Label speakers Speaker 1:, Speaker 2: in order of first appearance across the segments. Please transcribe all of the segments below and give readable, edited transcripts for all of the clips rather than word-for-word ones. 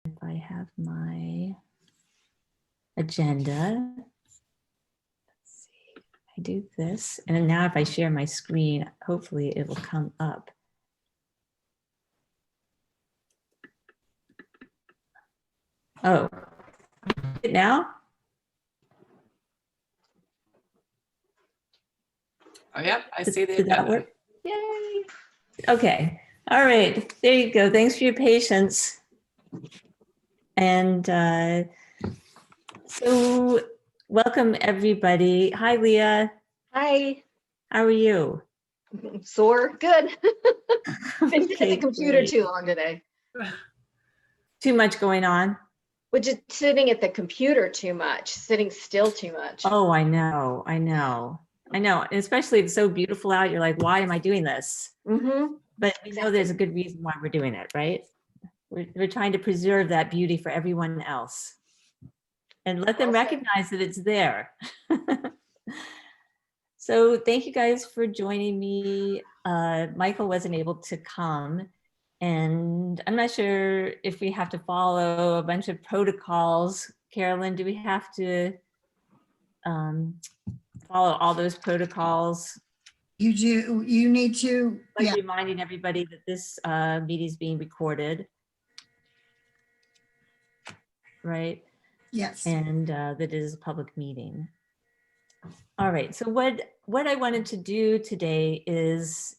Speaker 1: if I have my agenda. Let's see. I do this, and now if I share my screen, hopefully it will come up. Oh, now?
Speaker 2: Oh, yep, I see the
Speaker 1: Did that
Speaker 2: agenda.
Speaker 1: work? Yay. Okay. All right. There you go. Thanks for your patience. And so welcome everybody. Hi, Leah.
Speaker 3: Hi.
Speaker 1: How are you?
Speaker 3: Sore. Good. Been sitting at
Speaker 1: Okay,
Speaker 3: the computer
Speaker 1: great.
Speaker 3: too long today.
Speaker 1: Too much going on?
Speaker 3: Which is sitting at the computer too much, sitting still too much.
Speaker 1: Oh, I know. And especially if it's so beautiful out, you're like, why am I doing this?
Speaker 3: Mm-hmm.
Speaker 1: But we know there's a good reason why we're doing it, right? We're trying to preserve that beauty for everyone else and let them recognize that it's there. So thank you guys for joining me. Michael wasn't able to come, and I'm not sure if we have to follow a bunch of protocols. Carolyn, do we have to follow all those protocols?
Speaker 4: You do. You need to.
Speaker 1: Like
Speaker 4: Yeah.
Speaker 1: reminding everybody that this meeting is being recorded, right?
Speaker 4: Yes.
Speaker 1: And that it is a public meeting. All right, so what I wanted to do today is,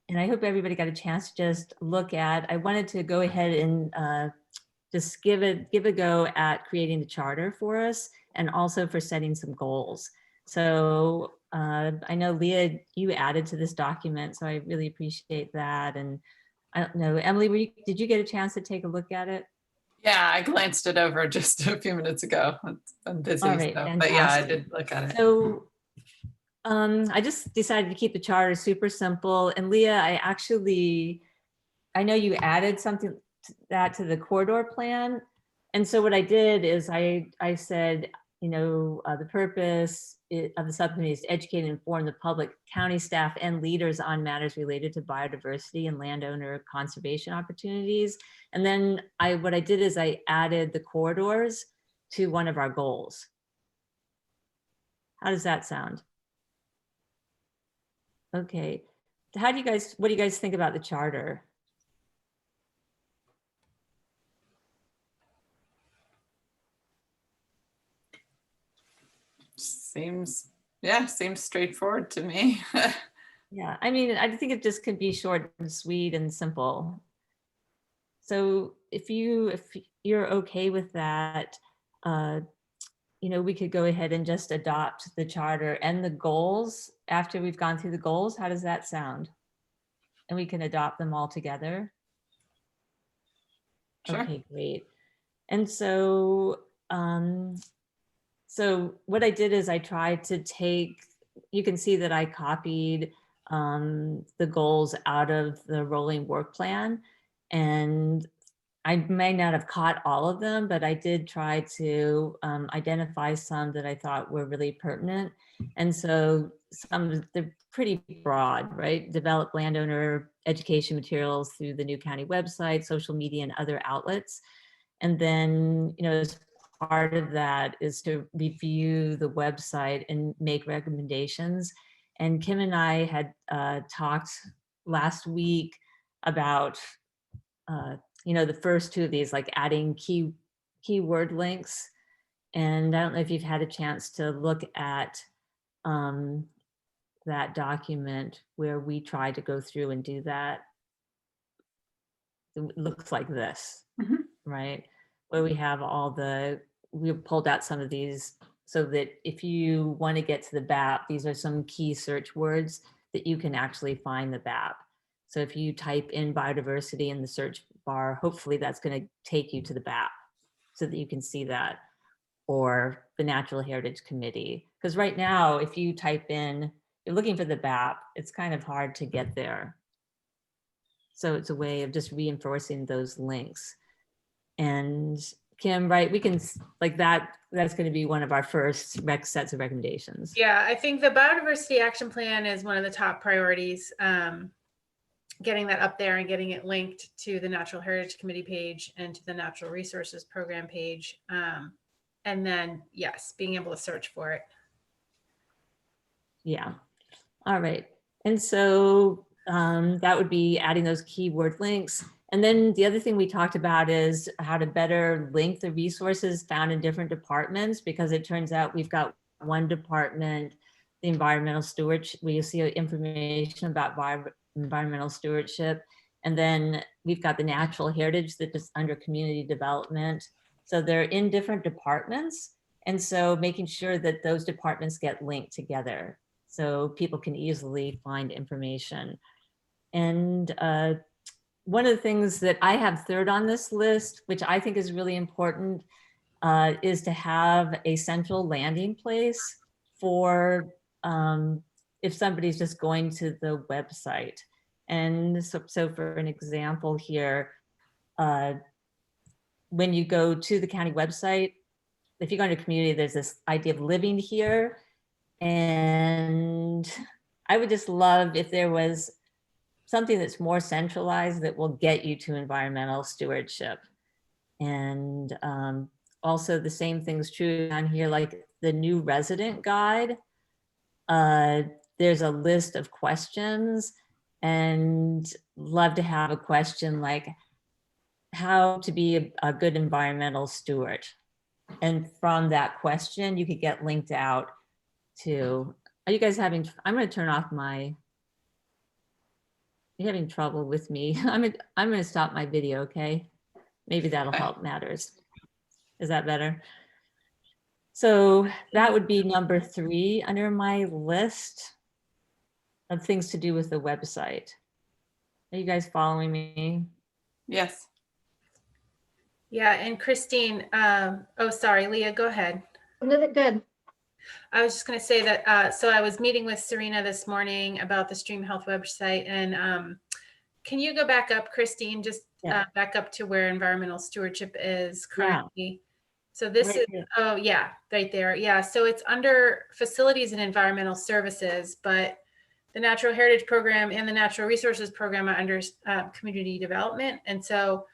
Speaker 1: and I hope everybody got a chance to just look at, I wanted to go ahead and just give a go at creating the charter for us and also for setting some goals. So I know Leah, you added to this document, so I really appreciate that. And I don't know, Emily, did you get a chance to take a look at it?
Speaker 2: Yeah, I glanced it over just a few minutes ago. I'm busy,
Speaker 1: All right,
Speaker 2: so, but yeah, I
Speaker 1: fantastic.
Speaker 2: did look at it.
Speaker 1: So I just decided to keep the charter super simple. And Leah, I know you added something to the corridor plan. And so what I did is I said, the purpose of the subcommittee is to educate and inform the public, county staff, and leaders on matters related to biodiversity and landowner conservation opportunities. And then what I did is I added the corridors to one of our goals. How does that sound? Okay. What do you guys think about the charter?
Speaker 2: Seems straightforward to me.
Speaker 1: Yeah, I mean, I think it just could be short and sweet and simple. So if you're okay with that, we could go ahead and just adopt the charter and the goals after we've gone through the goals. How does that sound? And we can adopt them all together.
Speaker 2: Sure.
Speaker 1: Okay, great. And so, so what I did is I tried to you can see that I copied the goals out of the rolling work plan, and I may not have caught all of them, but I did try to identify some that I thought were really pertinent. And so they're pretty broad, right? Develop landowner education materials through the new county website, social media, and other outlets. And then, as part of that is to review the website and make recommendations. And Kim and I had talked last week about the first two of these, like adding keyword links. And I don't know if you've had a chance to look at that document where we tried to go through and do that. It looks like this, right? Where we have we pulled out some of these so that if you want to get to the BAP, these are some key search words that you can actually find the BAP. So if you type in biodiversity in the search bar, hopefully that's going to take you to the BAP so that you can see that, or the Natural Heritage Committee. Because right now, if you type in, you're looking for the BAP, it's kind of hard to get there. So it's a way of just reinforcing those links. And Kim, right, we can, like that's going to be one of our first sets of recommendations.
Speaker 5: Yeah, I think the biodiversity action plan is one of the top priorities. getting that up there and getting it linked to the Natural Heritage Committee page and to the Natural Resources Program page. And then, yes, being able to search for it.
Speaker 1: Yeah. All right. And so that would be adding those keyword links. And then the other thing we talked about is how to better link the resources found in different departments, because it turns out we've got one department, the environmental stewardship, where you see information about environmental stewardship. And then we've got the natural heritage that is under community development. So they're in different departments. And so making sure that those departments get linked together so people can easily find information. And one of the things that I have third on this list, which I think is really important, is to have a central landing place for if somebody's just going to the website. And so for an example here, when you go to the county website, if you go into community, there's this idea of living here. And I would just love if there was something that's more centralized that will get you to environmental stewardship. And also the same thing's true on here, like the new resident guide. There's a list of questions, and love to have a question like how to be a good environmental steward. And from that question, you could get linked out to, are you guys having, I'm going to turn off my, you're having trouble with me. I'm going to stop my video, okay? Maybe that'll help matters. Is that better? So that would be number 3 under my list of things to do with the website. Are you guys following me?
Speaker 2: Yes.
Speaker 5: Yeah, and Christine, oh, sorry, Leah, go ahead.
Speaker 3: No, that good.
Speaker 5: I was just going to say that, so I was meeting with Serena this morning about the Stream Health website, and can you go back up, Christine, just back up to where environmental stewardship is currently? Yeah. So this right is, here. Oh yeah, right there. Yeah, so it's under facilities and environmental services, but the Natural Heritage Program and the Natural Resources Program are under community development. And so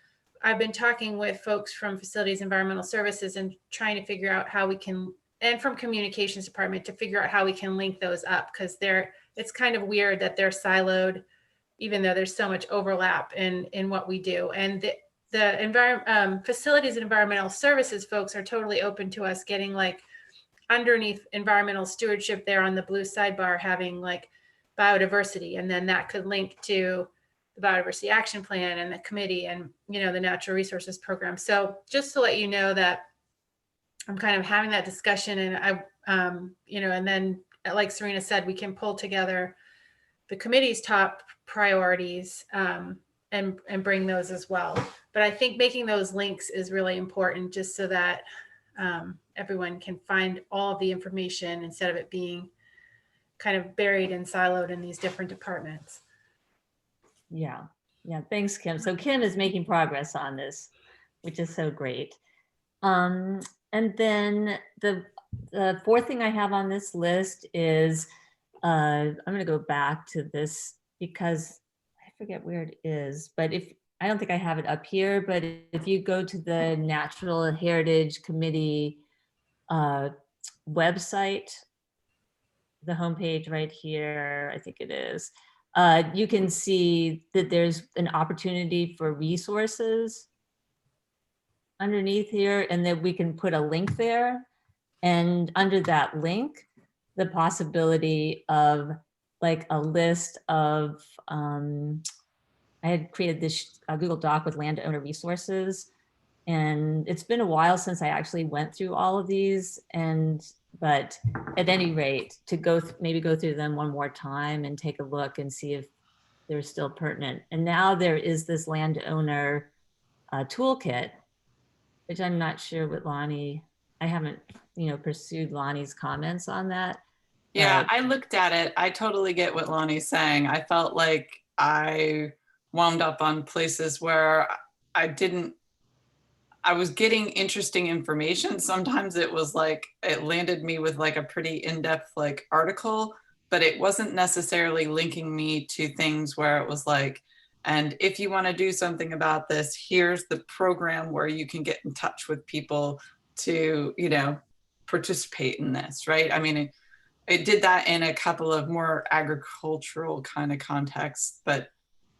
Speaker 5: I've been talking with folks from facilities environmental services and trying to figure out how we can, and from communications department to figure out how we can link those up, because it's kind of weird that they're siloed, even though there's so much overlap in what we do. And the facilities and environmental services folks are totally open to us getting like underneath environmental stewardship there on the blue sidebar, having like biodiversity, and then that could link to the biodiversity action plan and the committee and, you know, the natural resources program. So just to let you know that I'm kind of having that discussion, and I, you know, and then like Serena said, we can pull together the committee's top priorities and bring those as well. But I think making those links is really important, just so that everyone can find all of the information instead of it being kind of buried and siloed in these different departments.
Speaker 1: Yeah, thanks, Kim. So Kim is making progress on this, which is so great. And then the fourth thing I have on this list is, I'm going to go back to this because I forget where it is, but I don't think I have it up here, but if you go to the Natural Heritage Committee website, the homepage right here, I think it is, you can see that there's an opportunity for resources underneath here, and that we can put a link there. And under that link, the possibility of like a list of, I had created this Google Doc with landowner resources, and it's been a while since I actually went through all of these, but at any rate, to maybe go through them one more time and take a look and see if they're still pertinent. And now there is this landowner toolkit, which I'm not sure what Lonnie, I haven't, pursued Lonnie's comments on that.
Speaker 2: Yeah, I looked at it. I totally get what Lonnie's saying. I felt like I wound up on places where I was getting interesting information. Sometimes it was like, it landed me with like a pretty in-depth like article, but it wasn't necessarily linking me to things where it was like, And if you want to do something about this, here's the program where you can get in touch with people to, you know, participate in this, right? I mean, it did that in a couple of more agricultural kind of contexts, but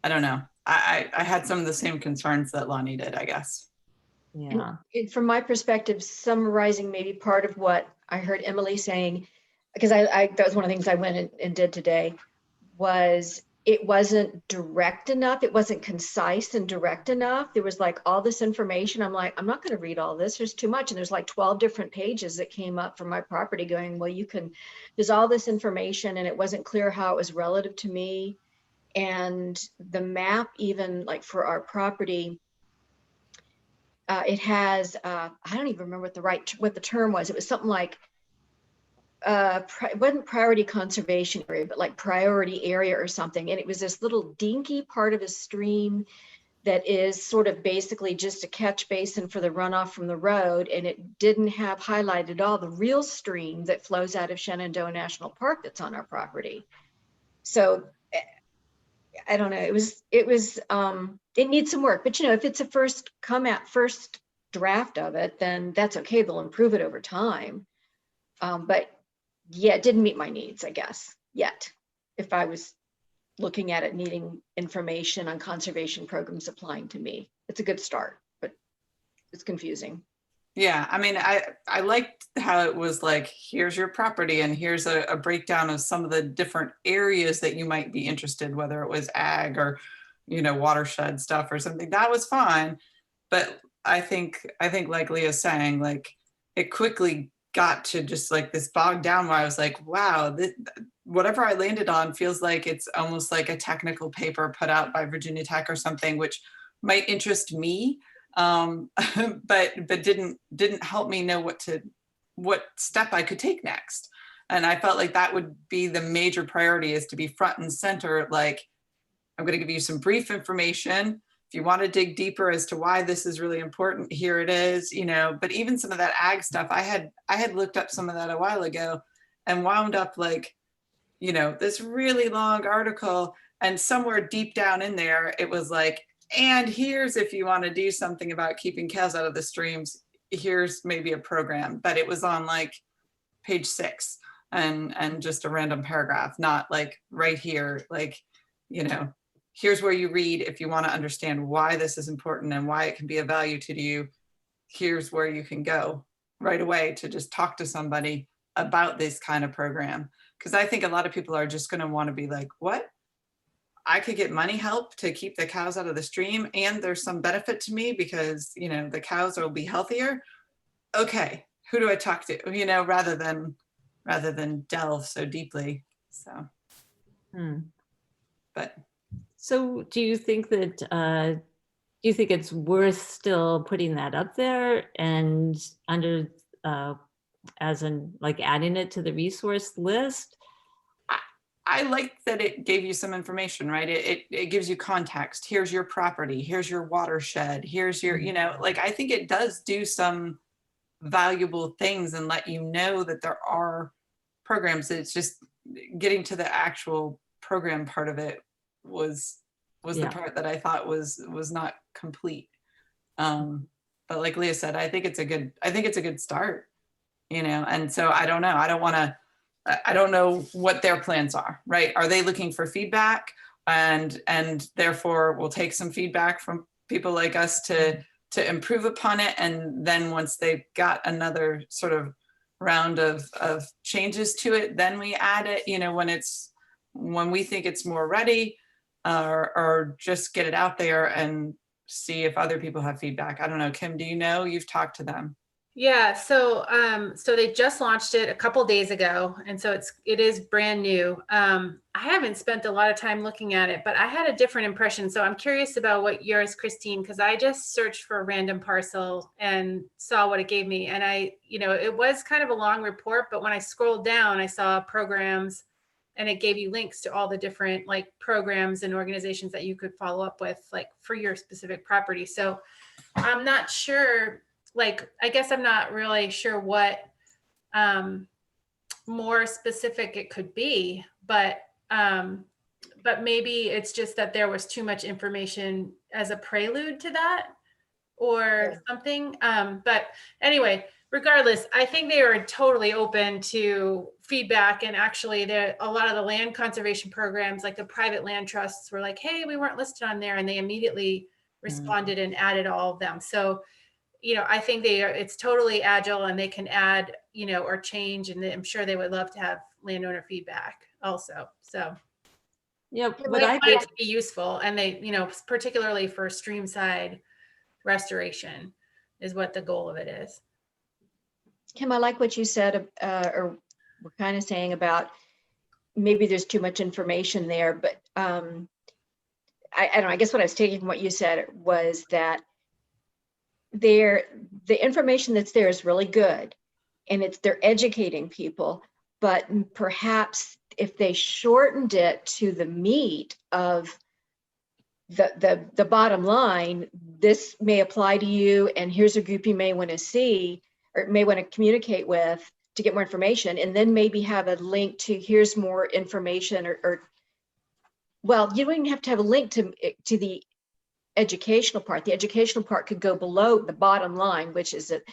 Speaker 2: I don't know. I had some of the same concerns that Lonnie did, I guess.
Speaker 1: Yeah.
Speaker 3: From my perspective, summarizing maybe part of what I heard Emily saying, because that was one of the things I went and did today, was it wasn't direct enough. It wasn't concise and direct enough. There was like all this information. I'm like, I'm not going to read all this. There's too much. And there's like 12 different pages that came up from my property going, well, there's all this information, and it wasn't clear how it was relative to me. And the map, even like for our property, it has, I don't even remember what the term was. It was something like, it wasn't priority conservation area, but like priority area or something. And it was this little dinky part of a stream that is sort of basically just a catch basin for the runoff from the road. And it didn't have highlighted all the real stream that flows out of Shenandoah National Park that's on our property. So I don't know, it needs some work, but you know, if it's a first draft of it, then that's okay. They'll improve it over time. But yeah, it didn't meet my needs, I guess, yet. If I was looking at it needing information on conservation programs applying to me, it's a good start, but it's confusing.
Speaker 2: Yeah, I mean, I liked how it was like, here's your property and here's a breakdown of some of the different areas that you might be interested, whether it was ag or, you know, watershed stuff or something. That was fine. But I think like Leah's saying, like, it quickly got to just like this bogged down where I was like, wow, whatever I landed on feels like it's almost like a technical paper put out by Virginia Tech or something, which might interest me. But didn't help me know what step I could take next. And I felt like that would be the major priority, is to be front and center. Like, I'm going to give you some brief information. If you want to dig deeper as to why this is really important, here it is, you know. But even some of that ag stuff, I had looked up some of that a while ago and wound up like, you know, this really long article, and somewhere deep down in there, it was like, and here's, if you want to do something about keeping cows out of the streams, here's maybe a program. But it was on like page 6 and just a random paragraph, not like right here, like, you know, here's where you read if you want to understand why this is important and why it can be of value to you. Here's where you can go right away to just talk to somebody about this kind of program. Because I think a lot of people are just going to want to be like, what? I could get money help to keep the cows out of the stream, and there's some benefit to me because, you know, the cows will be healthier. Okay, who do I talk to? You know, rather than delve so deeply. So, but.
Speaker 1: So do you think that, do you think it's worth still putting that up there and under, as in like adding it to the resource list?
Speaker 2: I like that it gave you some information, right? It gives you context. Here's your property. Here's your watershed. Here's your, you know, like, I think it does do some valuable things and let you know that there are programs. It's just getting to the actual program part of it was the part that I thought was not complete. But like Leah said, I think it's a good start, you know? And so I don't know. I don't know what their plans are, right? Are they looking for feedback and therefore we'll take some feedback from people like us to improve upon it? And then once they've got another sort of round of changes to it, then we add it, you know, when we think it's more ready, or just get it out there and see if other people have feedback. I don't know. Kim, do you know? You've talked to them.
Speaker 5: Yeah, so they just launched it a couple days ago, and so it is brand new. I haven't spent a lot of time looking at it, but I had a different impression. So I'm curious about what yours, Christine, because I just searched for a random parcel and saw what it gave me, and it was kind of a long report, but when I scrolled down, I saw programs, and it gave you links to all the different like programs and organizations that you could follow up with, like for your specific property. So I'm not sure. Like, I guess I'm not really sure what more specific it could be, but but maybe it's just that there was too much information as a prelude to that or something. But anyway, regardless, I think they are totally open to feedback. And actually a lot of the land conservation programs, like the private land trusts, were like, hey, we weren't listed on there. And they immediately responded and added all of them. So, I think it's totally agile and they can add, or change. And I'm sure they would love to have landowner feedback also. So
Speaker 1: Yeah,
Speaker 5: I
Speaker 1: what I
Speaker 5: find it to be useful. And they, particularly for streamside restoration is what the goal of it is.
Speaker 3: Kim, I like what you said, or we're kind of saying about maybe there's too much information there, but I don't know, I guess what I was taking from what you said was that the information that's there is really good and they're educating people, but perhaps if they shortened it to the meat of the bottom line, this may apply to you, and here's a group you may want to see or may want to communicate with to get more information, and then maybe have a link to here's more information, or well, you don't even have to have a link to the educational part. The educational part could go below the bottom line, which is that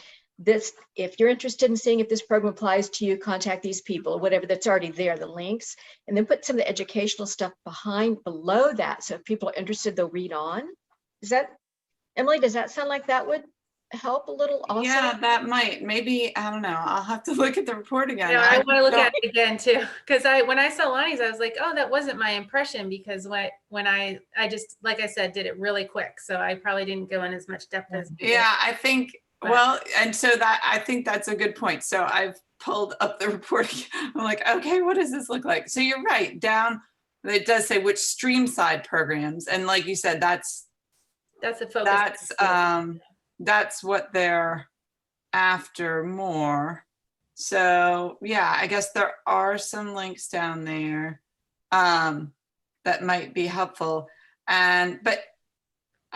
Speaker 3: if you're interested in seeing if this program applies to you, contact these people, whatever that's already there, the links, and then put some of the educational stuff below that. So if people are interested, they'll read on. Emily, does that sound like that would help a little also?
Speaker 2: Yeah, that might. Maybe, I don't know. I'll have to look at the report again.
Speaker 5: Yeah, I want to look at it again too. Because when I saw Lonnie's, I was like, oh, that wasn't my impression, because when I just, like I said, did it really quick. So I probably didn't go in as much depth as we did.
Speaker 2: Yeah, I think, well, and so I think that's a good point. So I've pulled up the report. I'm like, okay, what does this look like? So you're right, down, it does say which stream side programs. And like you said, that's
Speaker 5: a focus.
Speaker 2: That's what they're after more. So yeah, I guess there are some links down there that might be helpful. But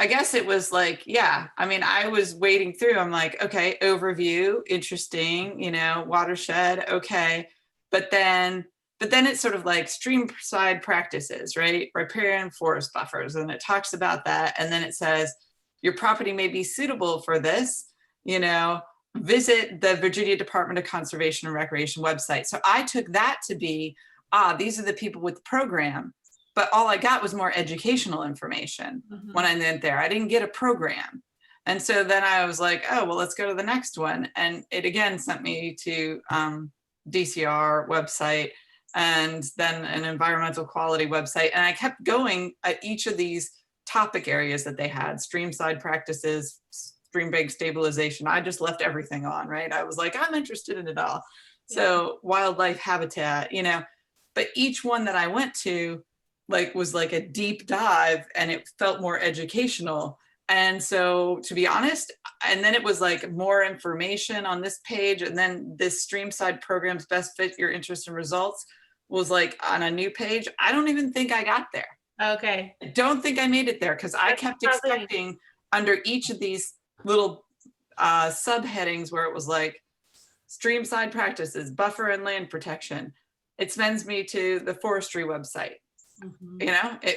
Speaker 2: I guess it was like, yeah, I mean, I was wading through, I'm like, okay, overview, interesting, watershed, okay. But then it's sort of like stream side practices, right? Riparian forest buffers. And it talks about that. And then it says, your property may be suitable for this, visit the Virginia Department of Conservation and Recreation website. So I took that to be, these are the people with the program, but all I got was more educational information when I went there. I didn't get a program. And so then I was like, oh, well, let's go to the next one. And it again sent me to DCR website and then an environmental quality website. And I kept going at each of these topic areas that they had: stream side practices, stream bank stabilization. I just left everything on, right? I was like, I'm interested in it all. Yeah. So wildlife habitat, but each one that I went to was like a deep dive, and it felt more educational. And so, to be honest, and then it was like more information on this page, and then this stream side programs best fit your interest and results was like on a new page. I don't even think I got there.
Speaker 5: Okay.
Speaker 2: I don't think I made it there, because I kept expecting under each of these little subheadings where it was like stream side practices, buffer and land protection. It sends me to the forestry website.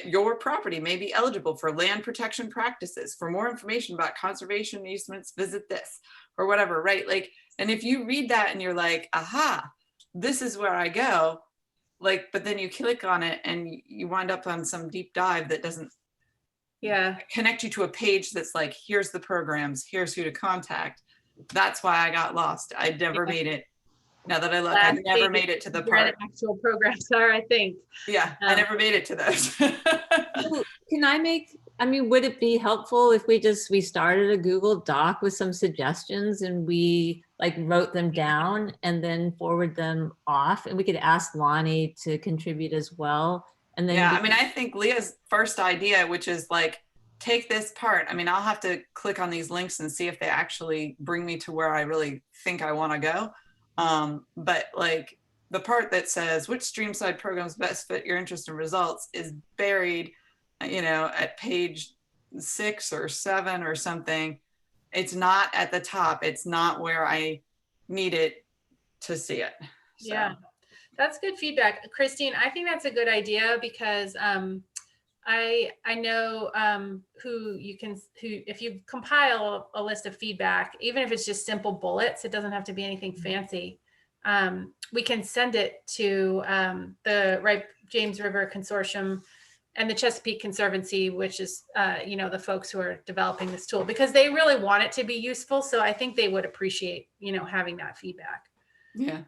Speaker 2: Your property may be eligible for land protection practices. For more information about conservation easements, visit this, or whatever, right? And if you read that and you're like, aha, this is where I go. But then you click on it and you wind up on some deep dive that doesn't connect you to a page that's like, here's the programs, here's who to contact. That's why I got lost. I never made it. Now that I look, I never made it to the part.
Speaker 5: Actual programs are, I think.
Speaker 2: Yeah, I never made it to those.
Speaker 1: Would it be helpful if we started a Google Doc with some suggestions and we wrote them down and then forward them off, and we could ask Lonnie to contribute as well? And then
Speaker 2: I think Leah's first idea, which is take this part. I'll have to click on these links and see if they actually bring me to where I really think I want to go. But the part that says which streamside programs best fit your interest and results is buried, at page 6 or 7 or something. It's not at the top. It's not where I need it to see it. So.
Speaker 5: Yeah. That's good feedback. Christine, I think that's a good idea because I know who if you compile a list of feedback, even if it's just simple bullets, it doesn't have to be anything fancy. We can send it to the James River Consortium and the Chesapeake Conservancy, which is, the folks who are developing this tool, because they really want it to be useful. So I think they would appreciate, having that feedback.
Speaker 2: Yeah.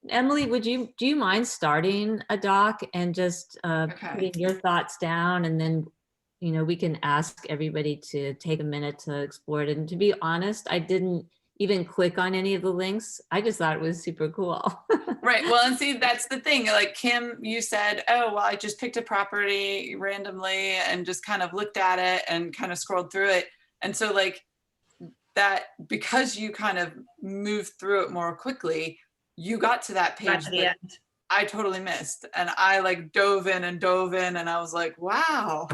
Speaker 1: Emily, do you mind starting a doc and just putting your thoughts down, and then, we can ask everybody to take a minute to explore it. And to be honest, I didn't even click on any of the links. I just thought it was super cool.
Speaker 2: Right. Well, and see, that's the thing. Like Kim, you said, oh, well, I just picked a property randomly and just kind of looked at it and kind of scrolled through it. And so like that, because you kind of moved through it more quickly, you got to that page that I totally missed. And I like dove in and I was like, wow.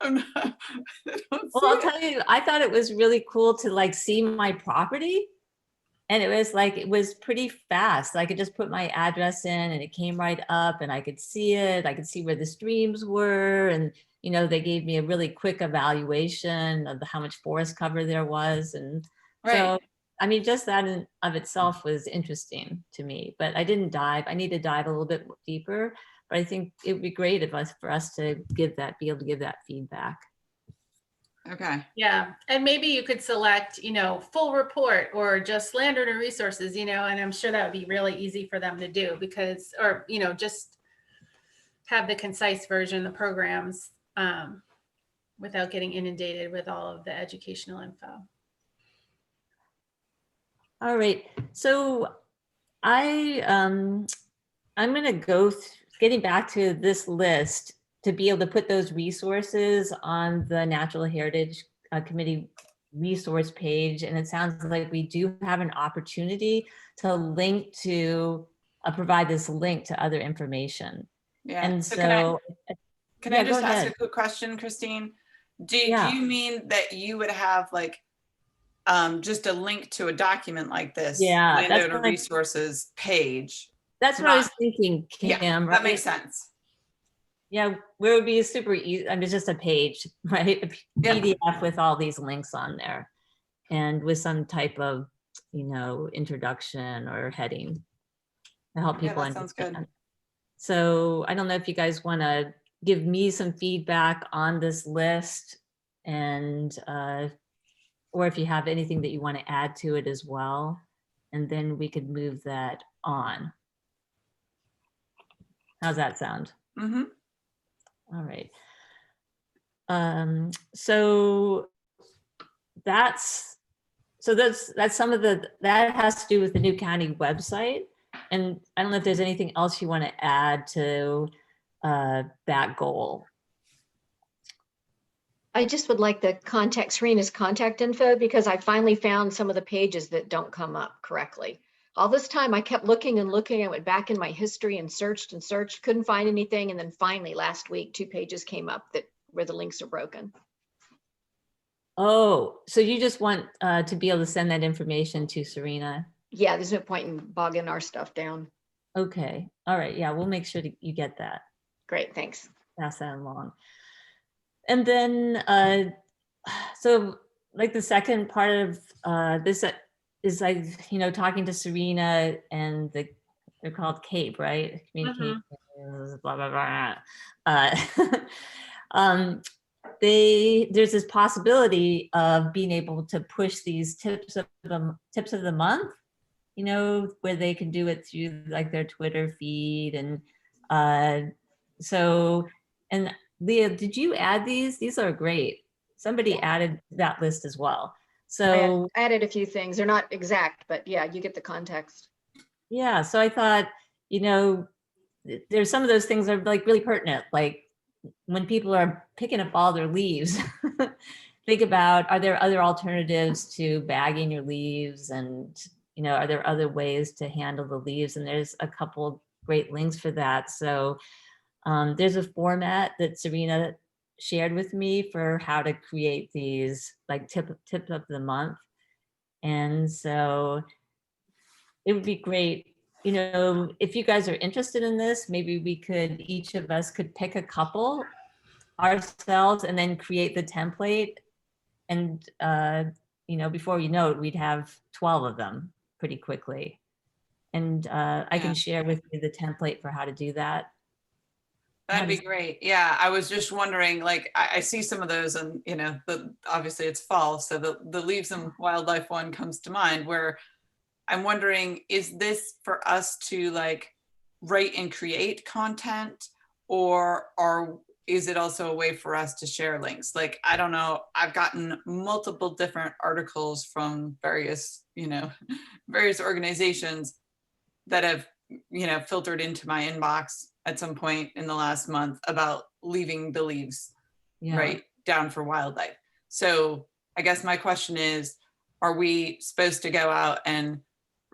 Speaker 2: Well,
Speaker 1: I'll tell you, I thought it was really cool to like see my property. And it was pretty fast. I could just put my address in and it came right up and I could see it. I could see where the streams were. And, they gave me a really quick evaluation of how much forest cover there was. And so, I mean, just that in of itself was interesting to me, but I didn't dive. I need to dive a little bit deeper, but I think it would be great for us to be able to give that feedback.
Speaker 2: Okay.
Speaker 5: Yeah. And maybe you could select, full report or just landowner resources, and I'm sure that would be really easy for them to do or just have the concise version, the programs, without getting inundated with all of the educational info. All
Speaker 1: right. So I'm going to go getting back to this list to be able to put those resources on the Natural Heritage Committee resource page. And it sounds like we do have an opportunity to link to provide this link to other information.
Speaker 2: Yeah.
Speaker 1: And
Speaker 2: so can I just ask
Speaker 1: ahead.
Speaker 2: a quick question, Christine? Do you mean that you would have like just a link to a document like this?
Speaker 1: Yeah,
Speaker 2: landowner resources page.
Speaker 1: That's what I was thinking, Kim.
Speaker 2: Yeah,
Speaker 1: right?
Speaker 2: That makes sense.
Speaker 1: Yeah, where it would be super easy. I mean, it's just a page, right? A PDF with all these links on there, and with some type of, introduction or heading to help people understand. Sounds good. So I don't know if you guys want to give me some feedback on this list, and or if you have anything that you want to add to it as well, and then we could move that on. How's that sound?
Speaker 2: Mm-hmm.
Speaker 1: All right. So that's some of that has to do with the new county website. And I don't know if there's anything else you want to add to that goal.
Speaker 3: I just would like the Serena's contact info, because I finally found some of the pages that don't come up correctly. All this time I kept looking and looking. I went back in my history and searched, couldn't find anything. And then finally last week, 2 pages came up where the links are broken.
Speaker 1: Oh, so you just want to be able to send that information to Serena?
Speaker 3: Yeah, there's no point in bogging our stuff down.
Speaker 1: Okay. All right. Yeah, we'll make sure you get that.
Speaker 3: Great. Thanks.
Speaker 1: Pass that along. And then, so like the second part of this is like, talking to Serena and they're called CAPE, right? Communications, blah, blah, blah. There's this possibility of being able to push these tips of the month, where they can do it through like their Twitter feed. And and Leah, did you add these? These are great. Somebody added that list as well. So
Speaker 3: I added a few things. They're not exact, but yeah, you get the context.
Speaker 1: Yeah. So I thought, there's some of those things that are like really pertinent. Like when people are picking up all their leaves, think about, are there other alternatives to bagging your leaves? And, are there other ways to handle the leaves? And there's a couple great links for that. So there's a format that Serena shared with me for how to create these like tip of the month. And so it would be great you know, if you guys are interested in this, maybe we could, each of us could pick a couple ourselves and then create the template. And, you know, before you know it, we'd have 12 of them pretty quickly. And I can
Speaker 2: Yeah.
Speaker 1: share with you the template for how to do that.
Speaker 2: That'd be great. Yeah, I was just wondering, like, I see some of those and, you know, obviously it's fall, so the leaves and wildlife one comes to mind, where I'm wondering, is this for us to like write and create content, or is it also a way for us to share links? Like, I don't know, I've gotten multiple different articles from various, you know, various organizations that have, you know, filtered into my inbox at some point in the last month about leaving the leaves right down for wildlife. So I guess my question is, are we supposed to go out and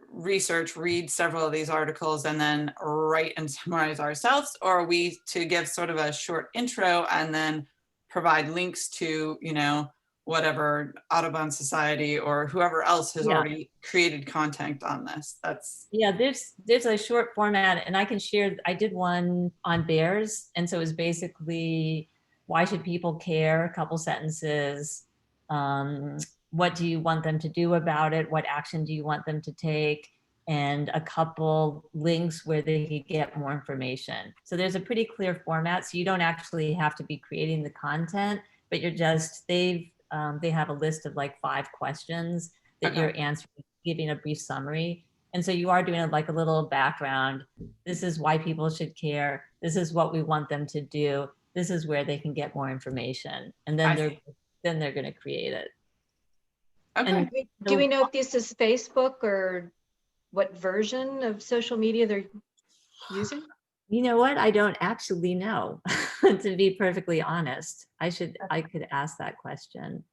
Speaker 2: research, read several of these articles and then write and summarize ourselves, or are we to give sort of a short intro and then provide links to, you know, whatever Audubon Society or whoever else has already created content on this? That's
Speaker 1: there's a short format, and I can share. I did one on bears, and so it was basically, why should people care? A couple sentences. What do you want them to do about it? What action do you want them to take? And a couple links where they could get more information. So there's a pretty clear format. So you don't actually have to be creating the content, but you're just, they have a list of like 5 questions that you're answering, giving a brief summary. And so you are doing like a little background. This is why people should care. This is what we want them to do. This is where they can get more information. And then they're going to create it.
Speaker 2: okay.
Speaker 1: And
Speaker 3: Do we know if this is Facebook or what version of social media they're using?
Speaker 1: You know what? I don't actually know, to be perfectly honest. I could ask that question.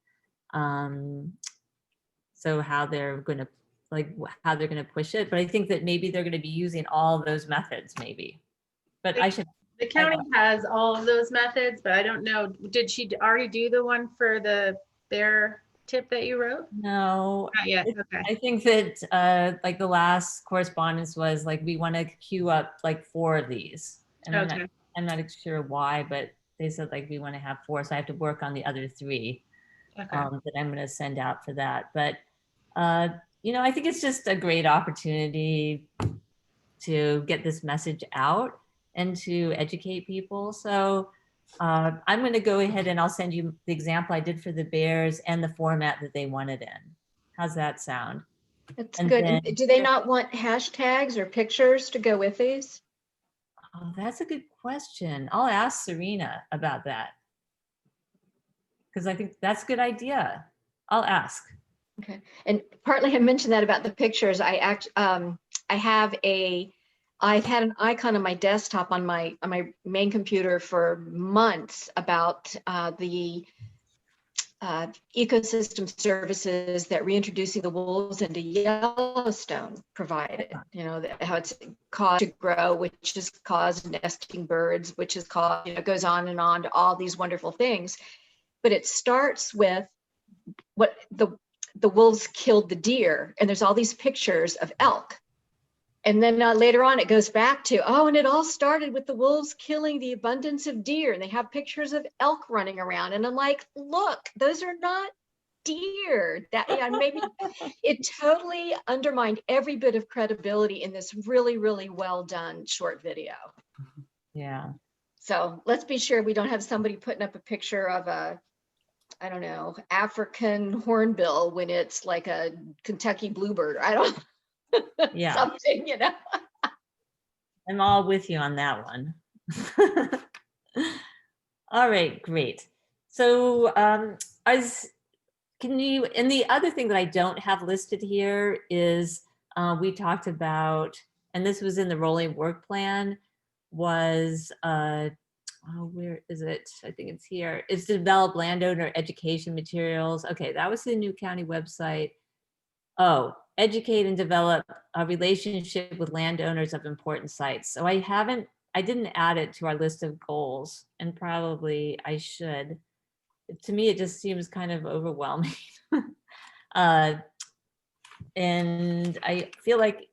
Speaker 1: So how they're going to, how they're going to push it. But I think that maybe they're going to be using all those methods, maybe. But
Speaker 5: The county has all of those methods, but I don't know. Did she already do the one for the bear tip that you wrote?
Speaker 1: No.
Speaker 5: Not yet. Okay.
Speaker 1: I think that like the last correspondence was like, we want to queue up like 4 of these. And I'm not sure why, but they said like, we want to have 4. So I have to work on the other 3 that I'm going to send out for that. But, you know, I think it's just a great opportunity to get this message out and to educate people. So I'm going to go ahead and I'll send you the example I did for the bears and the format that they wanted in. How's that sound?
Speaker 3: That's good. Do they not want hashtags or pictures to go with these?
Speaker 1: Oh, that's a good question. I'll ask Serena about that, because I think that's a good idea. I'll ask.
Speaker 3: Okay. And partly I mentioned that about the pictures. I've had an icon on my desktop on my main computer for months about the ecosystem services that reintroducing the wolves into Yellowstone provided. You know, how it's caused to grow, which has caused nesting birds, which has caused, you know, goes on and on to all these wonderful things. But it starts with what the wolves killed the deer, and there's all these pictures of elk. And then later on, it goes back to, oh, and it all started with the wolves killing the abundance of deer. And they have pictures of elk running around. And I'm like, look, those are not deer. Maybe it totally undermined every bit of credibility in this really, really well done short video.
Speaker 1: Yeah.
Speaker 3: So let's be sure we don't have somebody putting up a picture of I don't know, African hornbill when it's like a Kentucky bluebird. I don't
Speaker 1: Yeah.
Speaker 3: Something, you know.
Speaker 1: I'm all with you on that one. All right, great. So and the other thing that I don't have listed here is we talked about, and this was in the rolling work plan, was where is it? I think it's here. It's to develop landowner education materials. Okay, that was the new county website. Oh, educate and develop a relationship with landowners of important sites. So I didn't add it to our list of goals, and probably I should. To me, it just seems kind of overwhelming. And I feel like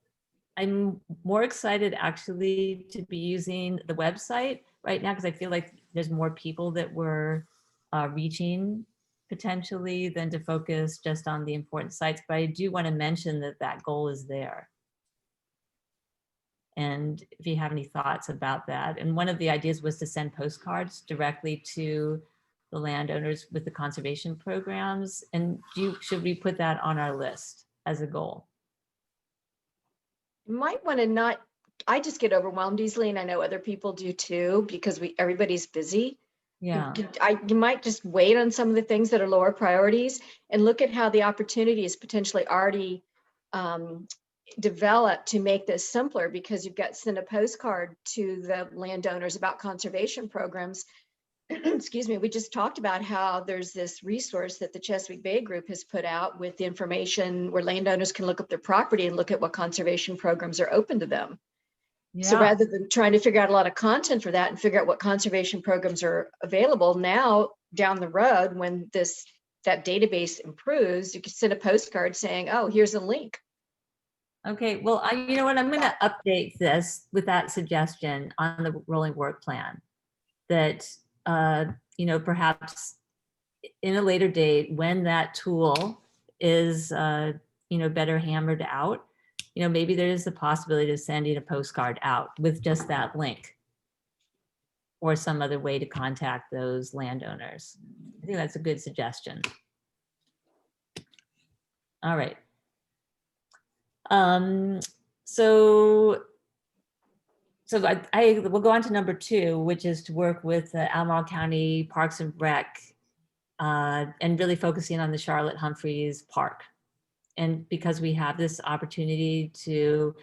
Speaker 1: I'm more excited actually to be using the website right now because I feel like there's more people that we're reaching potentially than to focus just on the important sites. But I do want to mention that that goal is there. And if you have any thoughts about that. And one of the ideas was to send postcards directly to the landowners with the conservation programs. And should we put that on our list as a goal?
Speaker 3: You might want to not, I just get overwhelmed easily, and I know other people do too, because everybody's busy.
Speaker 1: Yeah.
Speaker 3: You might just wait on some of the things that are lower priorities and look at how the opportunity is potentially already developed to make this simpler, because you've got to send a postcard to the landowners about conservation programs. Excuse me, we just talked about how there's this resource that the Chesapeake Bay Group has put out with the information where landowners can look up their property and look at what conservation programs are open to them. So
Speaker 1: Yeah.
Speaker 3: rather than trying to figure out a lot of content for that and figure out what conservation programs are available now down the road, when that database improves, you can send a postcard saying, oh, here's a link.
Speaker 1: Okay, well, you know what, I'm going to update this with that suggestion on the rolling work plan that, you know, perhaps in a later date when that tool is, you know, better hammered out, you know, maybe there is the possibility of sending a postcard out with just that link or some other way to contact those landowners. I think that's a good suggestion. All right. So I will go on to number 2, which is to work with the Albemarle County Parks and Rec and really focusing on the Charlotte Humphreys Park. And because we have this opportunity to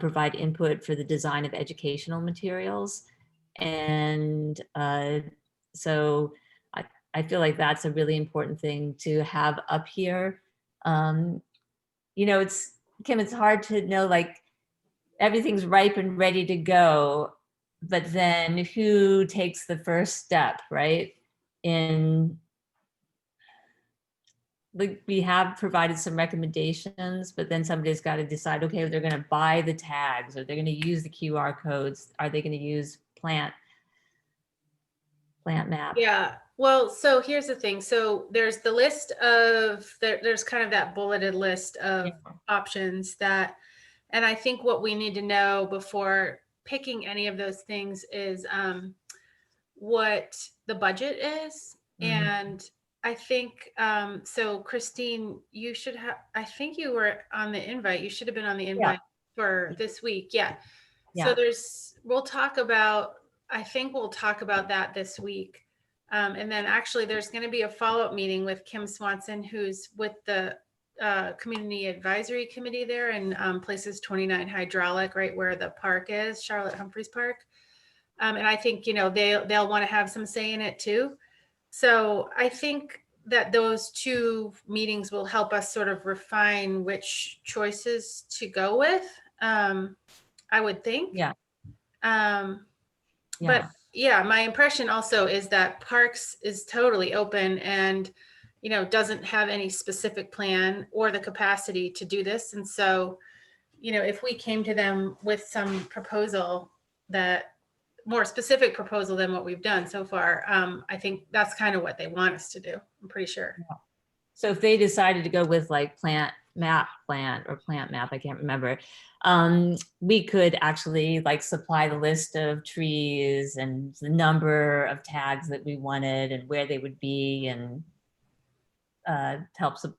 Speaker 1: provide input for the design of educational materials. And so I feel like that's a really important thing to have up here. You know, Kim, it's hard to know, like, everything's ripe and ready to go, but then who takes the first step, right? Like, we have provided some recommendations, but then somebody's got to decide, okay, they're going to buy the tags, or they're going to use the QR codes. Are they going to use plant map?
Speaker 5: Yeah, well, so here's the thing. So there's the list of, there's kind of that bulleted list of options that, and I think what we need to know before picking any of those things is what the budget is. And I think, so Christine, you should have, I think you were on the invite. You should have been on the invite for this week. Yeah. So we'll talk about, I think we'll talk about that this week. And then actually there's going to be a follow-up meeting with Kim Swanson, who's with the Community Advisory Committee there in Places 29 Hydraulic, right where the park is, Charlotte Humphreys Park. And I think, you know, they'll want to have some say in it too. So I think that those 2 meetings will help us sort of refine which choices to go with. I would think.
Speaker 1: Yeah.
Speaker 5: But yeah, my impression also is that Parks is totally open and, you know, doesn't have any specific plan or the capacity to do this. And so, you know, if we came to them with some proposal, that more specific proposal than what we've done so far, I think that's kind of what they want us to do. I'm pretty sure.
Speaker 1: Yeah. So if they decided to go with like plant map, I can't remember. We could actually like supply the list of trees and the number of tags that we wanted and where they would be, and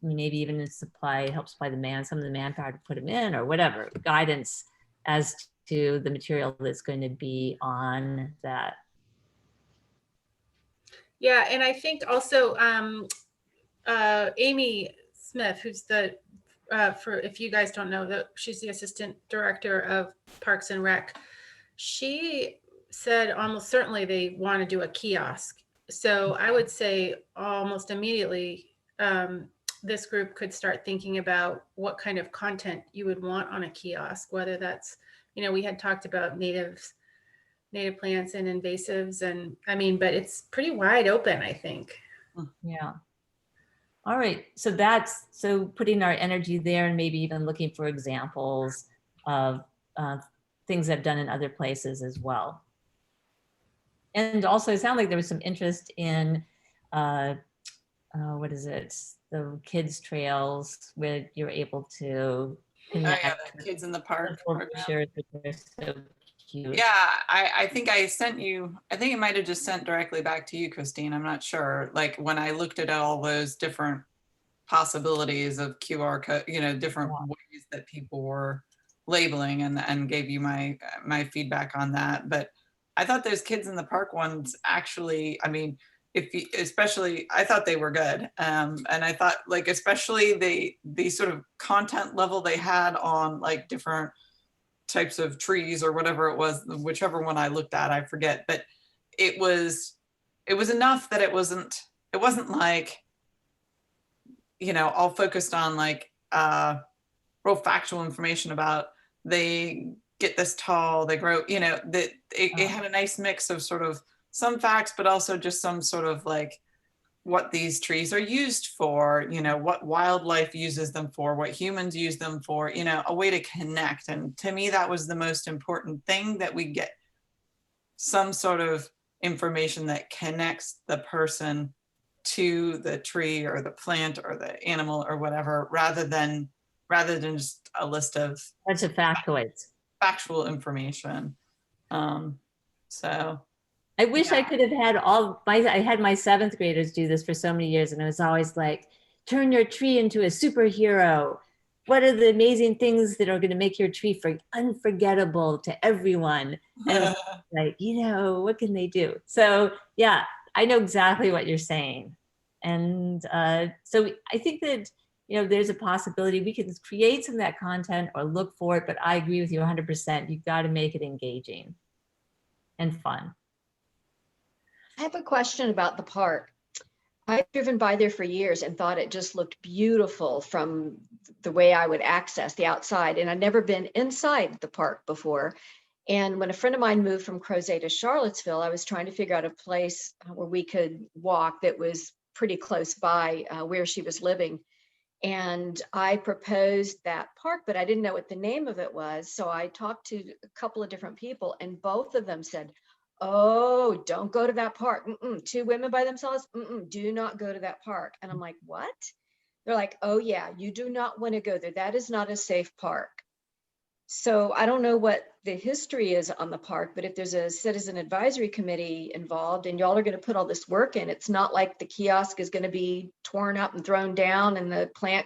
Speaker 1: maybe even help supply some of the manpower to put them in, or whatever guidance as to the material that's going to be on that.
Speaker 5: Yeah, and I think also Amy Smith, who's the for if you guys don't know, that she's the assistant director of Parks and Rec. She said almost certainly they want to do a kiosk. So I would say almost immediately this group could start thinking about what kind of content you would want on a kiosk, whether that's, you know, we had talked about native plants and invasives, and I mean, but it's pretty wide open, I think.
Speaker 1: Yeah. All right, so putting our energy there and maybe even looking for examples of things I've done in other places as well. And also, it sounded like there was some interest in, what is it? The kids trails where you're able to
Speaker 2: Oh
Speaker 1: connect.
Speaker 2: yeah, the kids in the park. program.
Speaker 1: Brochures, which are so cute.
Speaker 2: Yeah, I think I sent you, I think it might have just sent directly back to you, Christine. I'm not sure. Like when I looked at all those different possibilities of QR code, you know, different ways that people were labeling, and gave you my feedback on that. But I thought those kids in the park ones actually, I mean, if you, especially, I thought they were good. And I thought like, especially the sort of content level they had on like different types of trees or whatever it was, whichever one I looked at, I forget, but it was enough that it wasn't like, you know, all focused on like real factual information about they get this tall, they grow, you know, that it had a nice mix of sort of some facts, but also just some sort of like what these trees are used for, you know, what wildlife uses them for, what humans use them for, you know, a way to connect. And to me, that was the most important thing, that we get some sort of information that connects the person to the tree or the plant or the animal or whatever, rather than just a list of
Speaker 1: Bunch of factoids.
Speaker 2: factual information. So
Speaker 1: I wish I
Speaker 2: Yeah.
Speaker 1: could have had I had my 7th graders do this for so many years, and it was always like, turn your tree into a superhero. What are the amazing things that are going to make your tree unforgettable to everyone? And it's like, you know, what can they do? So yeah, I know exactly what you're saying. And so I think that, you know, there's a possibility we can create some of that content or look for it, but I agree with you 100%. You've got to make it engaging and fun.
Speaker 3: I have a question about the park. I've driven by there for years and thought it just looked beautiful from the way I would access the outside. And I'd never been inside the park before. And when a friend of mine moved from Crozet to Charlottesville, I was trying to figure out a place where we could walk that was pretty close by where she was living. And I proposed that park, but I didn't know what the name of it was. So I talked to a couple of different people, and both of them said, oh, don't go to that park. 2 women by themselves, do not go to that park. And I'm like, what? They're like, oh yeah, you do not want to go there. That is not a safe park. So I don't know what the history is on the park, but if there's a citizen advisory committee involved and y'all are going to put all this work in, it's not like the kiosk is going to be torn up and thrown down and the plant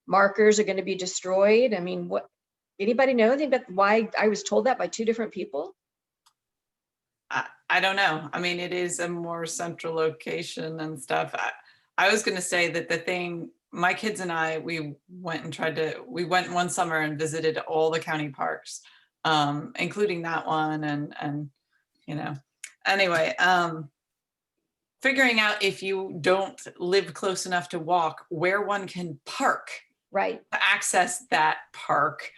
Speaker 3: markers are going to be destroyed. I mean, what, anybody know anything about why I was told that by 2 different people?
Speaker 2: I don't know. I mean, it is a more central location and stuff. I was going to say that the thing, my kids and I, we went one summer and visited all the county parks, including that one. And, you know, anyway, figuring out if you don't live close enough to walk, where one can park.
Speaker 3: Right.
Speaker 2: To access that park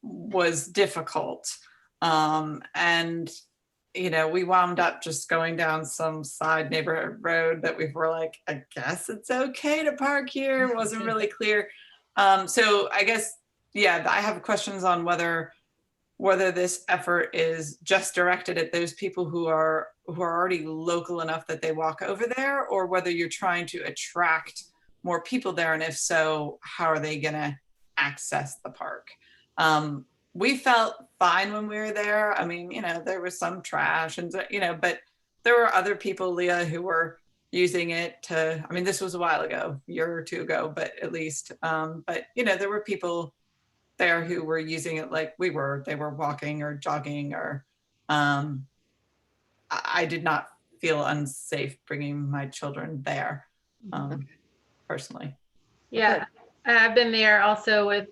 Speaker 2: was difficult. And you know, we wound up just going down some side neighborhood road that we were like, I guess it's okay to park here. It wasn't really clear. So I guess, yeah, I have questions on whether this effort is just directed at those people who are already local enough that they walk over there, or whether you're trying to attract more people there. And if so, how are they gonna access the park? We felt fine when we were there. I mean, you know, there was some trash and, you know, but there were other people, Leah, who were using it to, I mean, this was a while ago, a year or 2 ago, but at least, but, you know, there were people there who were using it like they were walking or jogging or, I did not feel unsafe bringing my children there, personally.
Speaker 5: Yeah, I've been there also with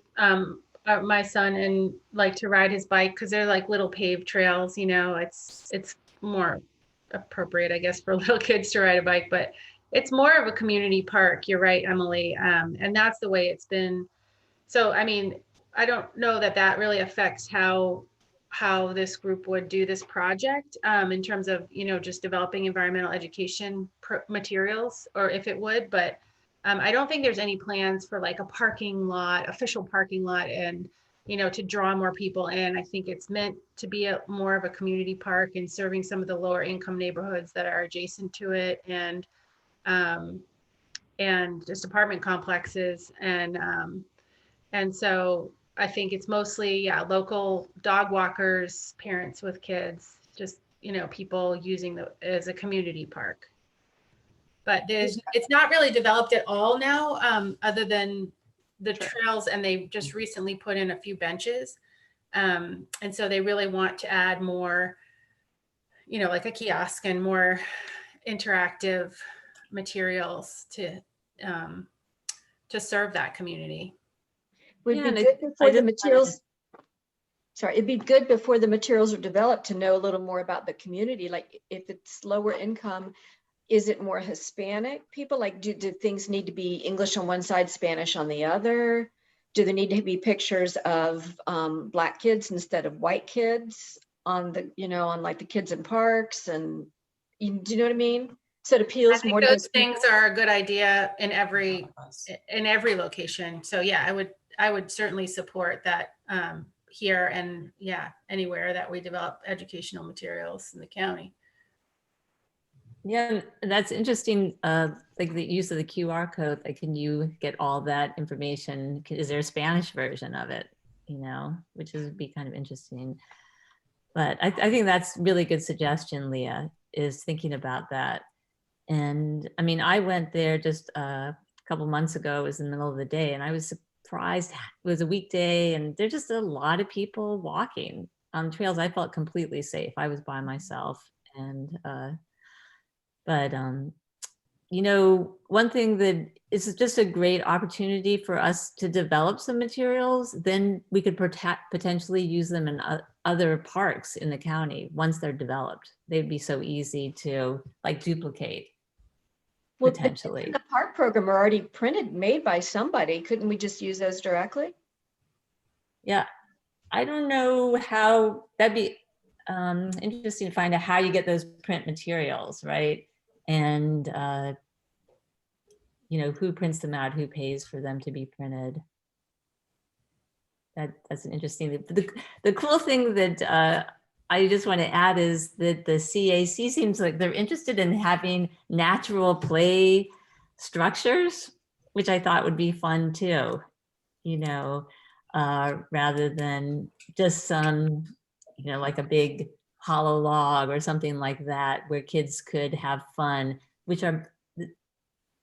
Speaker 5: my son, and like to ride his bike because they're like little paved trails, you know, it's more appropriate, I guess, for little kids to ride a bike, but it's more of a community park. You're right, Emily. And that's the way it's been. So, I mean, I don't know that really affects how this group would do this project in terms of, you know, just developing environmental education materials, or if it would, but I don't think there's any plans for like a parking lot, official parking lot, and to draw more people in. I think it's meant to be more of a community park and serving some of the lower income neighborhoods that are adjacent to it, and just apartment complexes. And so I think it's mostly, local dog walkers, parents with kids, just, people using as a community park. But it's not really developed at all now, other than the trails, and they just recently put in a few benches. And so they really want to add more, like a kiosk and more interactive materials to serve that community.
Speaker 3: Would
Speaker 1: Yeah,
Speaker 3: be
Speaker 1: and
Speaker 3: good
Speaker 1: I
Speaker 3: before the
Speaker 1: just
Speaker 3: materials. Sorry, it'd be good before the materials are developed to know a little more about the community. Like if it's lower income, is it more Hispanic people? Like do things need to be English on one side, Spanish on the other? Do there need to be pictures of Black kids instead of white kids on the, on like the kids in parks? And do you know what I mean? So it appeals more to
Speaker 5: those things are a good idea in every location. So yeah, I would certainly support that here, and anywhere that we develop educational materials in the county.
Speaker 1: Yeah, and that's interesting. Like the use of the QR code, like, can you get all that information? Is there a Spanish version of it? Which would be kind of interesting. But I think that's really good suggestion, Leah, is thinking about that. And I mean, I went there just a couple months ago. It was in the middle of the day, and I was surprised. It was a weekday, and there's just a lot of people walking on trails. I felt completely safe. I was by myself, and but one thing that is just a great opportunity for us to develop some materials, then we could potentially use them in other parks in the county once they're developed. They'd be so easy to like duplicate.
Speaker 3: well,
Speaker 1: Potentially.
Speaker 3: the park program are already printed, made by somebody. Couldn't we just use those directly?
Speaker 1: Yeah, I don't know how that'd be interesting to find out how you get those print materials, right? And who prints them out, who pays for them to be printed. That's an interesting. The cool thing that I just want to add is that the CAC seems like they're interested in having natural play structures, which I thought would be fun too, rather than just some, like a big hollow log or something like that, where kids could have fun, which are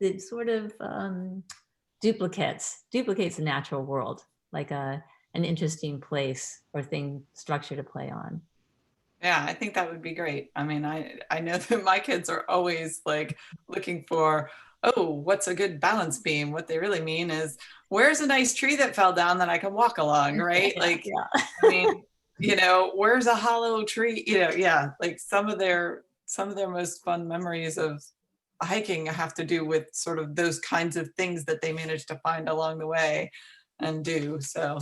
Speaker 1: the sort of duplicates the natural world, like an interesting place or thing, structure to play on.
Speaker 2: Yeah, I think that would be great. I mean, I know that my kids are always like looking for, oh, what's a good balance beam? What they really mean is, where's a nice tree that fell down that I can walk along, right? Like,
Speaker 1: Yeah.
Speaker 2: I mean, where's a hollow tree? Like some of their most fun memories of hiking have to do with sort of those kinds of things that they manage to find along the way and do. So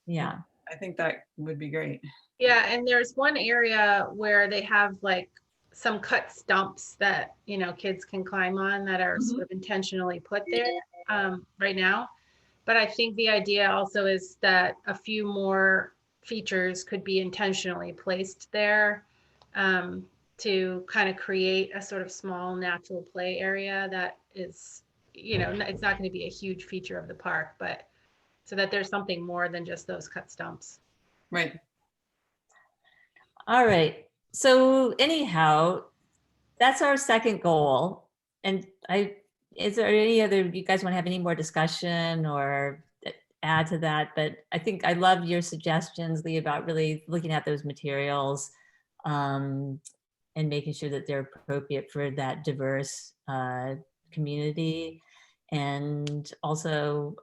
Speaker 1: Yeah.
Speaker 2: I think that would be great.
Speaker 5: Yeah, and there's one area where they have like some cut stumps that kids can climb on that are sort of intentionally put there right now. But I think the idea also is that a few more features could be intentionally placed there to kind of create a sort of small natural play area that is, it's not going to be a huge feature of the park, but so that there's something more than just those cut stumps.
Speaker 2: Right.
Speaker 1: All right. So anyhow, that's our second goal. And is there any other, you guys want to have any more discussion or add to that? But I think I love your suggestions, Lee, about really looking at those materials and making sure that they're appropriate for that diverse community. And also,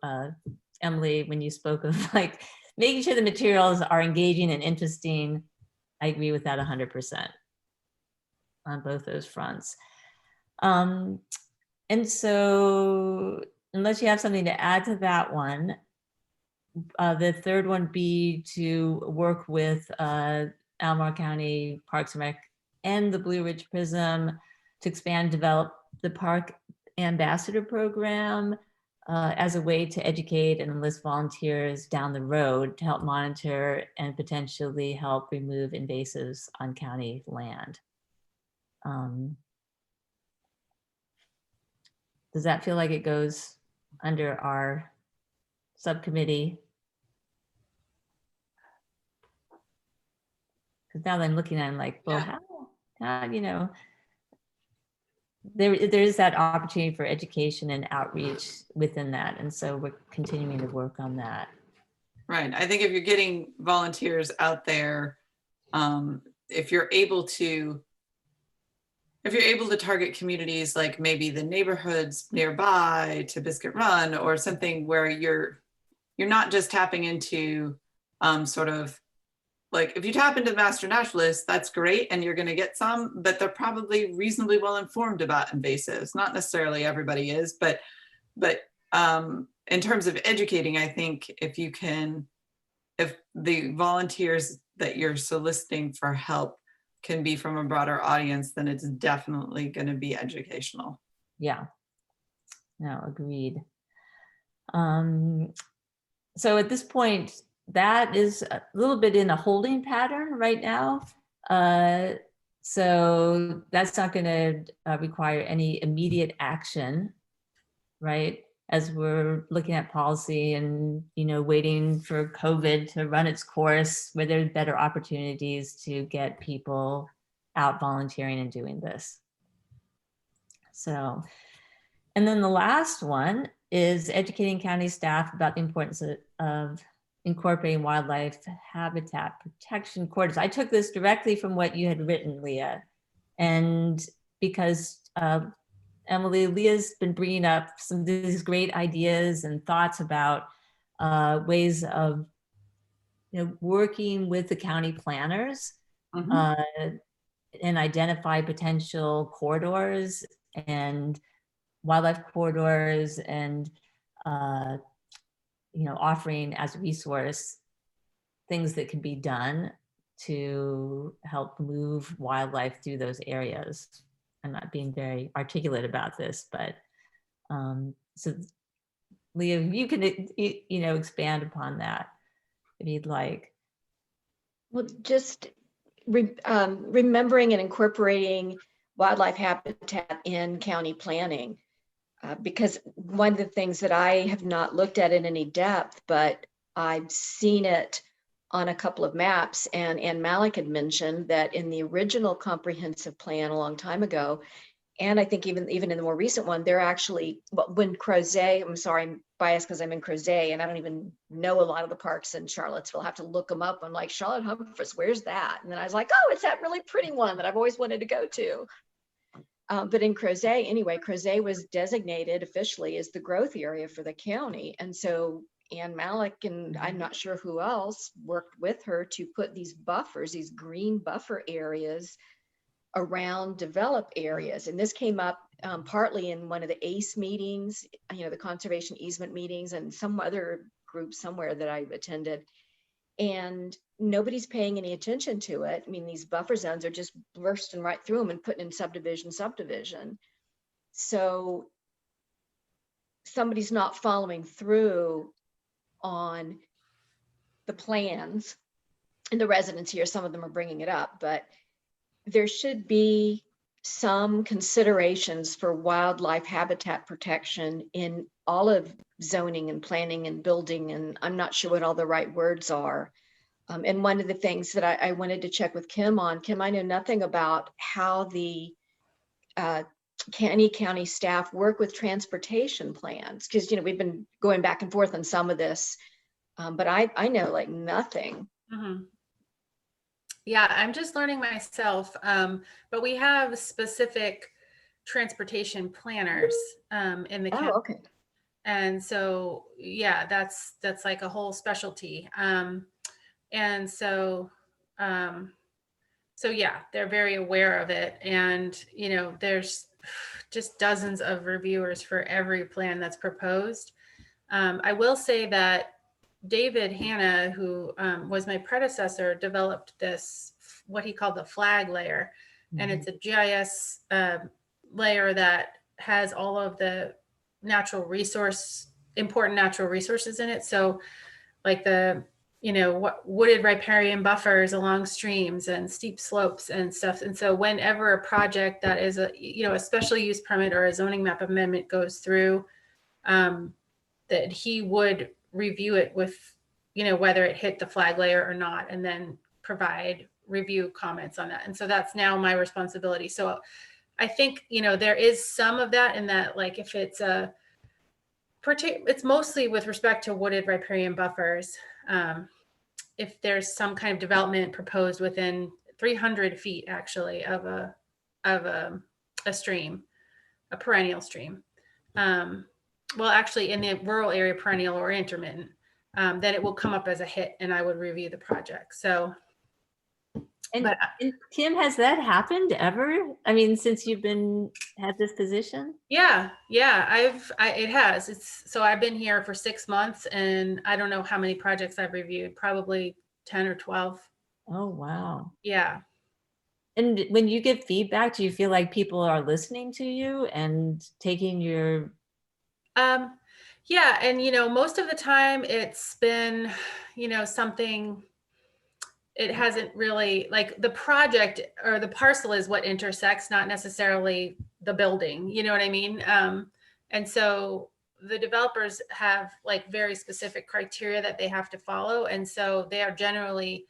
Speaker 1: Emily, when you spoke of like making sure the materials are engaging and interesting, I agree with that 100% on both those fronts. And so unless you have something to add to that one, the third one be to work with Albemarle County Parks and Rec and the Blue Ridge Prism to expand, develop the Park Ambassador Program as a way to educate and enlist volunteers down the road to help monitor and potentially help remove invasives on county land. Does that feel like it goes under our subcommittee? Because now that I'm looking at it, I'm like, well,
Speaker 2: Yeah.
Speaker 1: how, you know, there is that opportunity for education and outreach within that. And so we're continuing to work on that.
Speaker 2: Right. I think if you're getting volunteers out there, if you're able to target communities like maybe the neighborhoods nearby to Biscuit Run or something where you're not just tapping into sort of like, if you tap into the master naturalist, that's great and you're going to get some, but they're probably reasonably well informed about invasives. Not necessarily everybody is, but in terms of educating, I think if the volunteers that you're soliciting for help can be from a broader audience, then it's definitely going to be educational.
Speaker 1: Yeah, no, agreed. So at this point, that is a little bit in a holding pattern right now. So that's not going to require any immediate action, right? As we're looking at policy and, you know, waiting for COVID to run its course, where there's better opportunities to get people out volunteering and doing this. So, and then the last one is educating county staff about the importance of incorporating wildlife habitat protection corridors. I took this directly from what you had written, Leah. And because Emily, Leah's been bringing up some of these great ideas and thoughts about ways of, you know, working with the county planners and identify potential corridors and wildlife corridors and you know, offering as a resource things that can be done to help move wildlife through those areas. I'm not being very articulate about this, but so Leah, you can, you know, expand upon that if you'd like.
Speaker 3: Well, just remembering and incorporating wildlife habitat in county planning. Because one of the things that I have not looked at in any depth, but I've seen it on a couple of maps, and Malik had mentioned that in the original comprehensive plan a long time ago, and I think even in the more recent one, they're actually, when Crozet, I'm sorry, I'm biased because I'm in Crozet and I don't even know a lot of the parks in Charlottesville. I have to look them up. I'm like, Charlotte Humphreys, where's that? And then I was like, oh, it's that really pretty one that I've always wanted to go to. But in Crozet, anyway, Crozet was designated officially as the growth area for the county. And so Ann Malik, and I'm not sure who else, worked with her to put these buffers, these green buffer areas around developed areas. And this came up partly in one of the ACE meetings, you know, the conservation easement meetings, and some other group somewhere that I attended. And nobody's paying any attention to it. I mean, these buffer zones are just bursting right through them and putting in subdivision. So somebody's not following through on the plans, and the residents here, some of them are bringing it up, but there should be some considerations for wildlife habitat protection in all of zoning and planning and building, and I'm not sure what all the right words are. And one of the things that I wanted to check with Kim on, Kim, I know nothing about how the any county staff work with transportation plans, because, you know, we've been going back and forth on some of this, but I know like nothing.
Speaker 5: Mm-hmm. Yeah, I'm just learning myself, but we have specific transportation planners in the county.
Speaker 3: Oh, okay.
Speaker 5: And so, yeah, that's like a whole specialty. And so yeah, they're very aware of it. And, you know, there's just dozens of reviewers for every plan that's proposed. I will say that David Hanna, who was my predecessor, developed this, what he called the flag layer. And it's a GIS layer that has all of the natural resource important natural resources in it. So like the, what wooded riparian buffers along streams and steep slopes and stuff. And so whenever a project that is a special use permit or a zoning map amendment goes through, that he would review it with, whether it hit the flag layer or not, and then provide review comments on that. And so that's now my responsibility. So I think, there is some of that in that, like if it's it's mostly with respect to wooded riparian buffers. If there's some kind of development proposed within 300 feet actually of a stream, a perennial stream. Well, actually in the rural area, perennial or intermittent, then it will come up as a hit and I would review the project. So.
Speaker 1: And,
Speaker 5: But-
Speaker 1: and Kim, has that happened ever? I mean, since you've had this position?
Speaker 5: Yeah, it has. So I've been here for 6 months and I don't know how many projects I've reviewed, probably 10 or 12.
Speaker 1: Oh, wow.
Speaker 5: Yeah.
Speaker 1: And when you give feedback, do you feel like people are listening to you and taking your...
Speaker 5: Yeah. And, most of the time it's been, something, it hasn't really, like the project or the parcel is what intersects, not necessarily the building, you know what I mean? And so the developers have like very specific criteria that they have to follow. And so they are generally,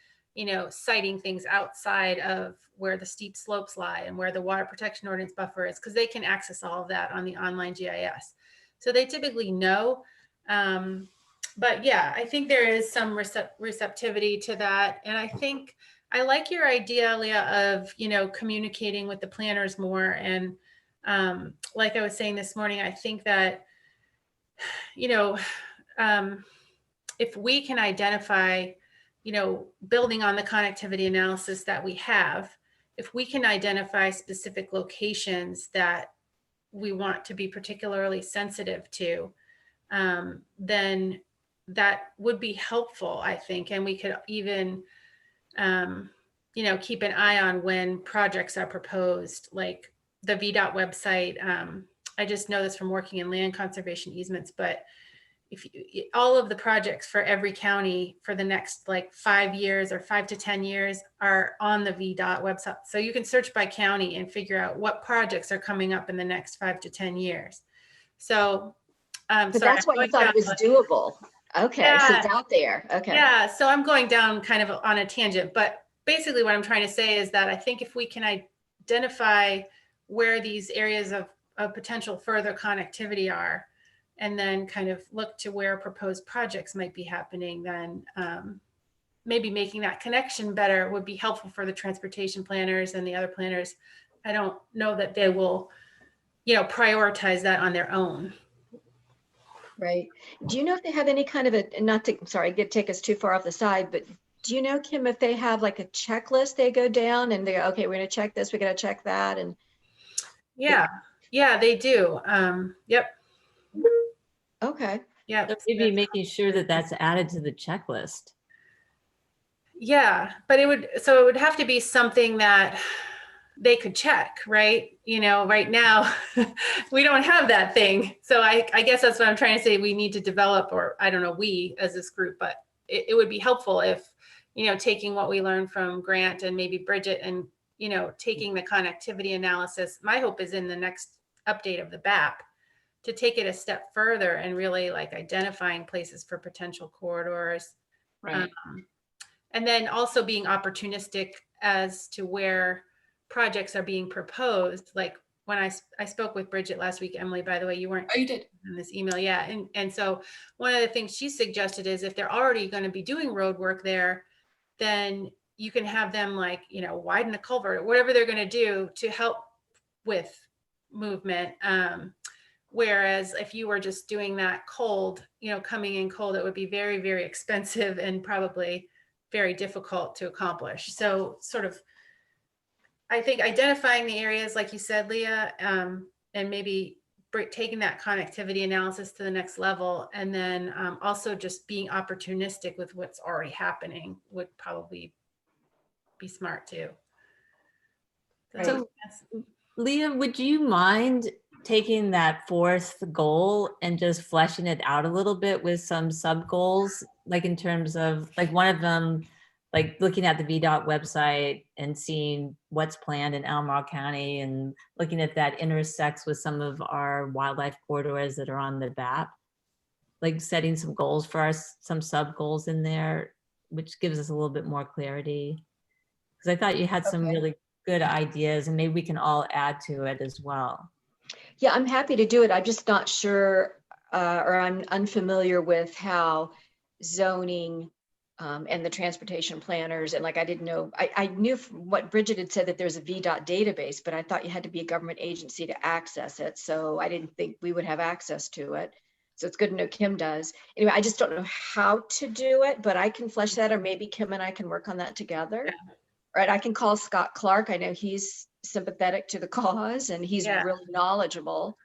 Speaker 5: citing things outside of where the steep slopes lie and where the water protection ordinance buffer is, because they can access all of that on the online GIS. So they typically know. But yeah, I think there is some receptivity to that. And I think I like your idea, Leah, of, communicating with the planners more. And like I was saying this morning, I think that, if we can identify, building on the connectivity analysis that we have, if we can identify specific locations that we want to be particularly sensitive to, then that would be helpful, I think. And we could even, keep an eye on when projects are proposed, like the VDOT website. I just know this from working in land conservation easements, but all of the projects for every county for the next like 5 years or 5 to 10 years are on the VDOT website. So you can search by county and figure out what projects are coming up in the next 5 to 10 years. So,
Speaker 3: But that's why you thought it was doable. Okay, so
Speaker 5: Yeah.
Speaker 3: it's out there. Okay.
Speaker 5: Yeah, so I'm going down kind of on a tangent, but basically what I'm trying to say is that I think if we can identify where these areas of potential further connectivity are, and then kind of look to where proposed projects might be happening, then maybe making that connection better would be helpful for the transportation planners and the other planners. I don't know that they will, prioritize that on their own.
Speaker 3: Right. Do you know if they have any kind of take us too far off the side, but do you know, Kim, if they have like a checklist they go down and they go, okay, we're going to check this, we got to check that. And
Speaker 5: yeah, they do. Yep.
Speaker 3: Okay.
Speaker 5: Yeah.
Speaker 1: So maybe making sure that that's added to the checklist.
Speaker 5: Yeah, but it would have to be something that they could check, right? Right now we don't have that thing. So I guess that's what I'm trying to say. We need to develop, or I don't know, we as this group, but it would be helpful if, taking what we learned from Grant and maybe Bridget and, taking the connectivity analysis, my hope is in the next update of the BAP to take it a step further and really like identifying places for potential corridors.
Speaker 2: Right.
Speaker 5: And then also being opportunistic as to where projects are being proposed. Like when I spoke with Bridget last week, Emily, by the way, you weren't.
Speaker 2: Oh, you did.
Speaker 5: In this email. Yeah. And so one of the things she suggested is if they're already going to be doing road work there, then you can have them like, widen the culvert or whatever they're going to do to help with movement. Whereas if you were just doing that cold, coming in cold, it would be very, very expensive and probably very difficult to accomplish. So sort of, I think identifying the areas, like you said, Leah, and maybe taking that connectivity analysis to the next level, and then also just being opportunistic with what's already happening would probably be smart too.
Speaker 1: So Leah, would you mind taking that fourth goal and just fleshing it out a little bit with some sub goals, like in terms of like one of them, like looking at the VDOT website and seeing what's planned in Albemarle County and looking at that intersects with some of our wildlife corridors that are on the BAP, like setting some goals for us, some sub goals in there, which gives us a little bit more clarity. Because I thought you had some
Speaker 3: Okay.
Speaker 1: really good ideas and maybe we can all add to it as well.
Speaker 3: Yeah, I'm happy to do it. I'm just not sure, or I'm unfamiliar with how zoning and the transportation planners, and like I didn't know, I knew from what Bridget had said that there's a VDOT database, but I thought you had to be a government agency to access it. So I didn't think we would have access to it. So it's good to know Kim does. Anyway, I just don't know how to do it, but I can flesh that, or maybe Kim and I can work on that together. Right, I can call Scott Clark. I know he's sympathetic to the cause and he's
Speaker 5: Yeah.
Speaker 3: really knowledgeable.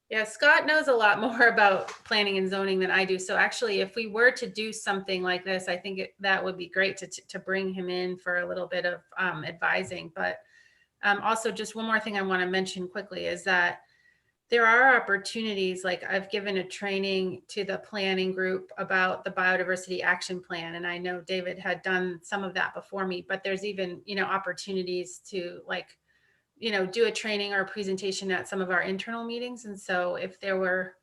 Speaker 5: Yeah, Scott knows a lot more about planning and zoning than I do. So actually, if we were to do something like this, I think that would be great to bring him in for a little bit of advising. But also just one more thing I want to mention quickly is that there are opportunities, like I've given a training to the planning group about the biodiversity action plan. And I know David had done some of that before me, but there's even, opportunities to like, do a training or a presentation at some of our internal meetings. And so if there were,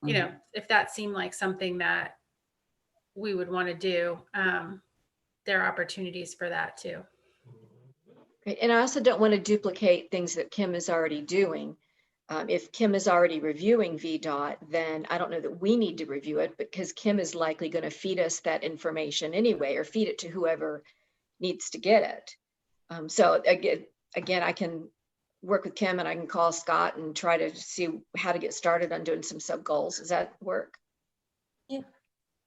Speaker 5: if that seemed like something that we would want to do, there are opportunities for that too.
Speaker 3: Great. And I also don't want to duplicate things that Kim is already doing. If Kim is already reviewing VDOT, then I don't know that we need to review it because Kim is likely going to feed us that information anyway, or feed it to whoever needs to get it. So again, I can work with Kim and I can call Scott and try to see how to get started on doing some sub goals. Does that work?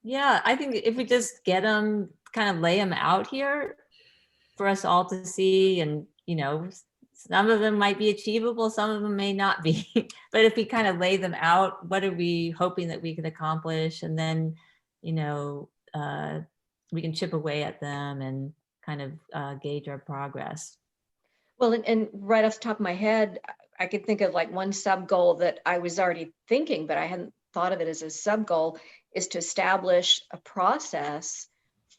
Speaker 1: Yeah, I think if we just get them, kind of lay them out here for us all to see, and some of them might be achievable, some of them may not be. But if we kind of lay them out, what are we hoping that we can accomplish? And then, we can chip away at them and kind of gauge our progress.
Speaker 3: Well, and right off the top of my head, I could think of like one sub goal that I was already thinking, but I hadn't thought of it as a sub goal, is to establish a process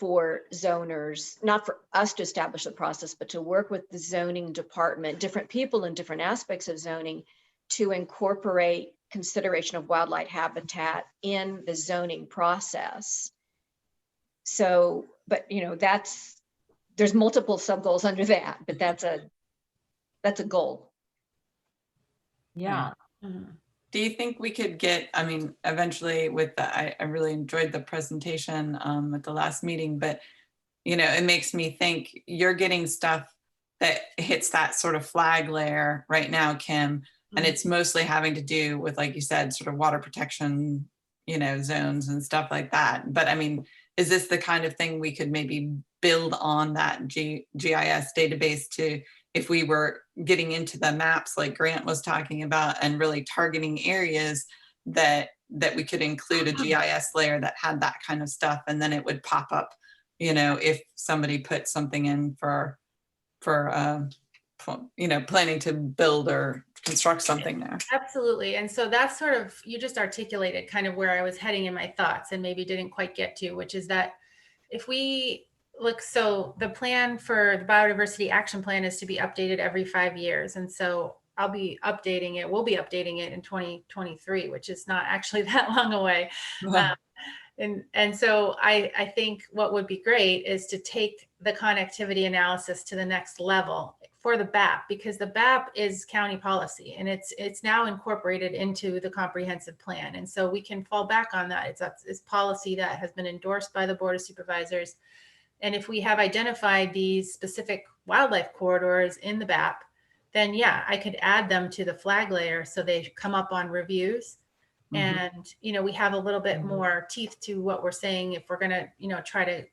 Speaker 3: for zoners, not for us to establish the process, but to work with the zoning department, different people in different aspects of zoning, to incorporate consideration of wildlife habitat in the zoning process. So, but there's multiple sub goals under that, but that's a goal.
Speaker 1: Yeah.
Speaker 2: Do you think we could get, eventually with I really enjoyed the presentation at the last meeting, but, it makes me think you're getting stuff that hits that sort of flag layer right now, Kim, and it's mostly having to do with, like you said, sort of water protection, zones and stuff like that. But is this the kind of thing we could maybe build on that GIS database to, if we were getting into the maps like Grant was talking about and really targeting areas that we could include a GIS layer that had that kind of stuff, and then it would pop up, if somebody put something in for planning to build or construct something there.
Speaker 5: Absolutely. And so that's sort of, you just articulated kind of where I was heading in my thoughts and maybe didn't quite get to, which is that if we look, so the plan for the biodiversity action plan is to be updated every 5 years. And so we'll be updating it in 2023, which is not actually that long away. And so I think what would be great is to take the connectivity analysis to the next level for the BAP, because the BAP is county policy and it's now incorporated into the comprehensive plan. And so we can fall back on that. It's policy that has been endorsed by the Board of Supervisors. And if we have identified these specific wildlife corridors in the BAP, then yeah, I could add them to the flag layer so they come up on reviews. And, we have a little bit more teeth to what we're saying if we're going to, try to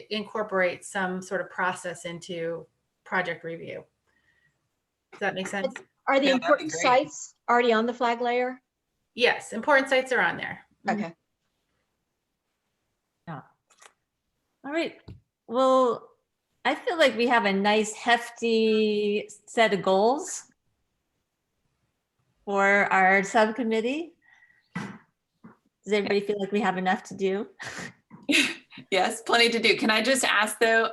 Speaker 5: incorporate some sort of process into project review. Does that make sense?
Speaker 3: Are the important sites already on the flag layer?
Speaker 5: Yes, important sites are on there.
Speaker 3: Okay.
Speaker 1: Yeah. All right. Well, I feel like we have a nice hefty set of goals. for our subcommittee? Does everybody feel like we have enough to do?
Speaker 2: Yes, plenty to do. Can I just ask though,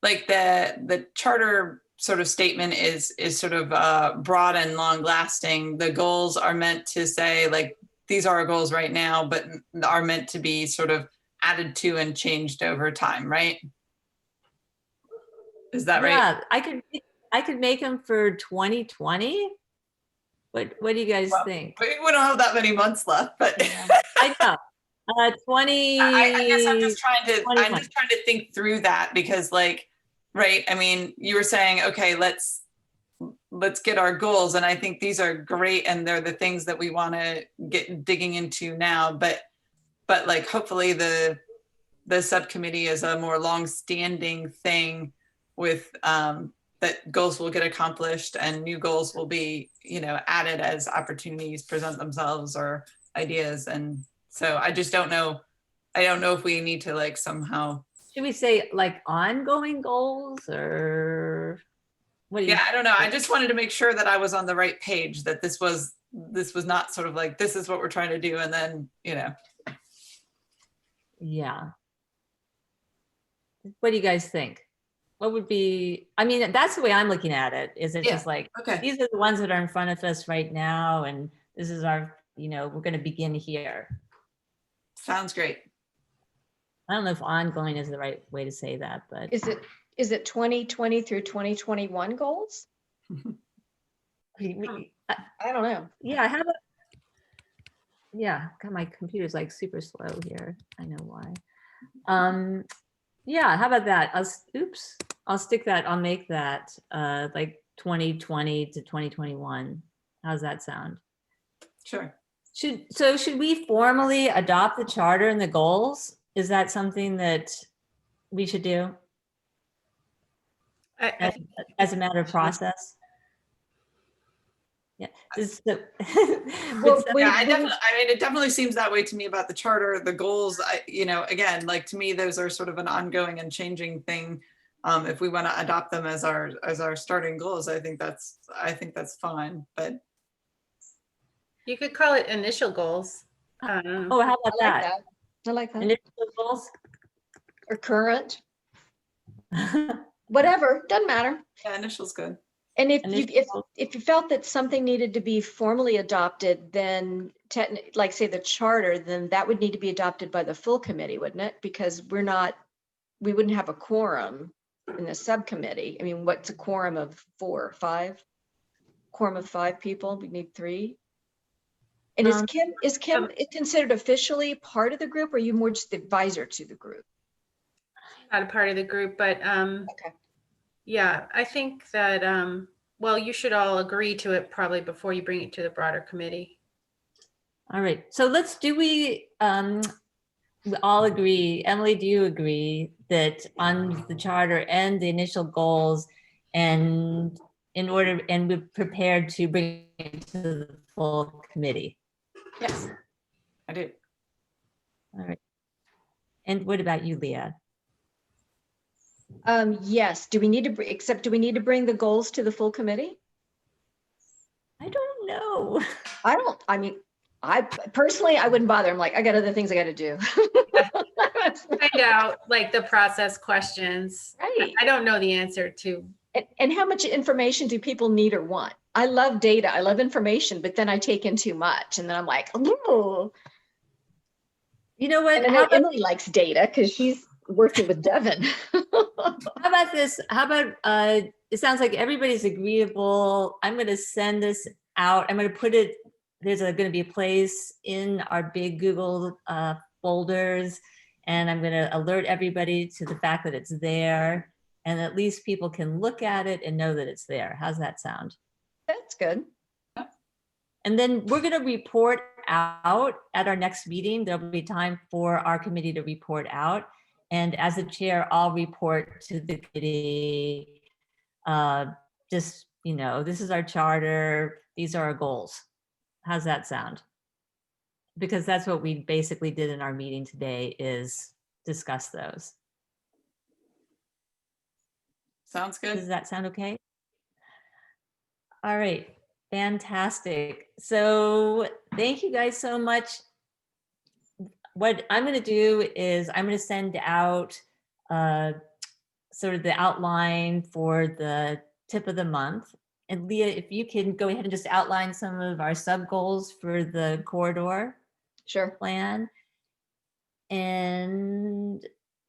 Speaker 2: like the charter sort of statement is sort of broad and long lasting. The goals are meant to say like, these are our goals right now, but are meant to be sort of added to and changed over time, right? Is that right?
Speaker 1: Yeah, I could make them for 2020. What do you guys
Speaker 2: Well,
Speaker 1: think?
Speaker 2: We don't have that many months left, but
Speaker 1: Yeah, I know. 20.
Speaker 2: I guess I'm just trying to
Speaker 1: 2020.
Speaker 2: think through that because like, right, I mean, you were saying, okay, let's get our goals. And I think these are great. And they're the things that we want to get digging into now. But like, hopefully the subcommittee is a more long-standing thing with that goals will get accomplished and new goals will be, added as opportunities present themselves or ideas. And so I just don't know. I don't know if we need to like somehow.
Speaker 1: Should we say like ongoing goals or what do you?
Speaker 2: Yeah, I don't know. I just wanted to make sure that I was on the right page, that this was not sort of like, this is what we're trying to do. And then,
Speaker 1: Yeah. What do you guys think? What would be, I mean, that's the way I'm looking at it, is it's
Speaker 2: Yeah,
Speaker 1: just like,
Speaker 2: okay.
Speaker 1: these are the ones that are in front of us right now. And this is our, we're going to begin here.
Speaker 2: Sounds great.
Speaker 1: I don't know if ongoing is the right way to say that, but.
Speaker 3: Is it 2020 through 2021 goals? I don't know.
Speaker 1: Yeah, how about, yeah, God, my computer's like super slow here. I know why. Yeah, how about that? I'll stick that, I'll make that like 2020 to 2021. How's that sound?
Speaker 2: Sure.
Speaker 1: Should we formally adopt the charter and the goals? Is that something that we should do as a matter of process? Yeah.
Speaker 3: Well,
Speaker 2: Yeah, it definitely seems that way to me about the charter, the goals. Again, like to me, those are sort of an ongoing and changing thing. If we want to adopt them as our starting goals, I think that's fine. But
Speaker 5: You could call it initial goals.
Speaker 1: Oh, how about that?
Speaker 3: I like that.
Speaker 1: Initial goals?
Speaker 3: Or current, whatever, doesn't matter.
Speaker 2: yeah, initial's good.
Speaker 3: And if
Speaker 1: Initial
Speaker 3: you felt that something needed to be formally adopted, then like say the charter, then that would need to be adopted by the full committee, wouldn't it? Because we wouldn't have a quorum in the subcommittee. I mean, what's a quorum of 4 or 5? Quorum of 5 people, we need 3. And is Kim considered officially part of the group, or are you more just the advisor to the group?
Speaker 5: Not a part of the group, but
Speaker 3: Okay.
Speaker 5: yeah, I think that, well, you should all agree to it probably before you bring it to the broader committee.
Speaker 1: All right, so we all agree, Emily, do you agree that on the charter and the initial goals and we're prepared to bring it to the full committee?
Speaker 2: Yes, I do.
Speaker 1: All right. And what about you, Leah?
Speaker 3: Yes. Do we need to bring the goals to the full committee?
Speaker 1: I don't know.
Speaker 3: I personally, I wouldn't bother. I'm like, I got other things I got to do.
Speaker 5: Find out like the process questions.
Speaker 3: Right.
Speaker 5: I don't know the answer to.
Speaker 3: And how much information do people need or want? I love data. I love information, but then I take in too much. And then I'm like, oh.
Speaker 1: You know what?
Speaker 3: And I know Emily likes data because she's working with Devin.
Speaker 1: How about this? How about, it sounds like everybody's agreeable. I'm going to send this out. I'm going to put it, there's going to be a place in our big Google folders, and I'm going to alert everybody to the fact that it's there. And at least people can look at it and know that it's there. How's that sound?
Speaker 3: That's good.
Speaker 1: And then we're going to report out at our next meeting. There'll be time for our committee to report out. And as the chair, I'll report to the committee, just, this is our charter. These are our goals. How's that sound? Because that's what we basically did in our meeting today, is discuss those.
Speaker 2: Sounds good.
Speaker 1: Does that sound okay? All right. Fantastic. So thank you guys so much. What I'm going to do is I'm going to send out sort of the outline for the tip of the month. And Leah, if you can go ahead and just outline some of our sub goals for the corridor
Speaker 3: Sure.
Speaker 1: plan. And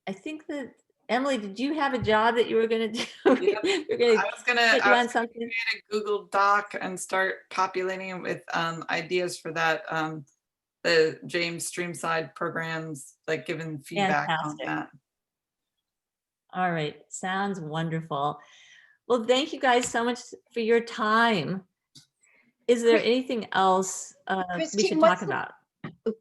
Speaker 1: I think that Emily, did you have a job that you were going to do?
Speaker 2: Yep.
Speaker 1: You're going
Speaker 2: I
Speaker 1: to
Speaker 2: was gonna
Speaker 1: on something.
Speaker 2: create a Google Doc and start populating it with ideas for that. The James Streamside programs, like giving feedback on
Speaker 1: Fantastic.
Speaker 2: that.
Speaker 1: All right, sounds wonderful. Well, thank you guys so much for your time. Is there anything else we
Speaker 3: Christine,
Speaker 1: should
Speaker 3: what's
Speaker 1: talk
Speaker 3: the-
Speaker 1: about?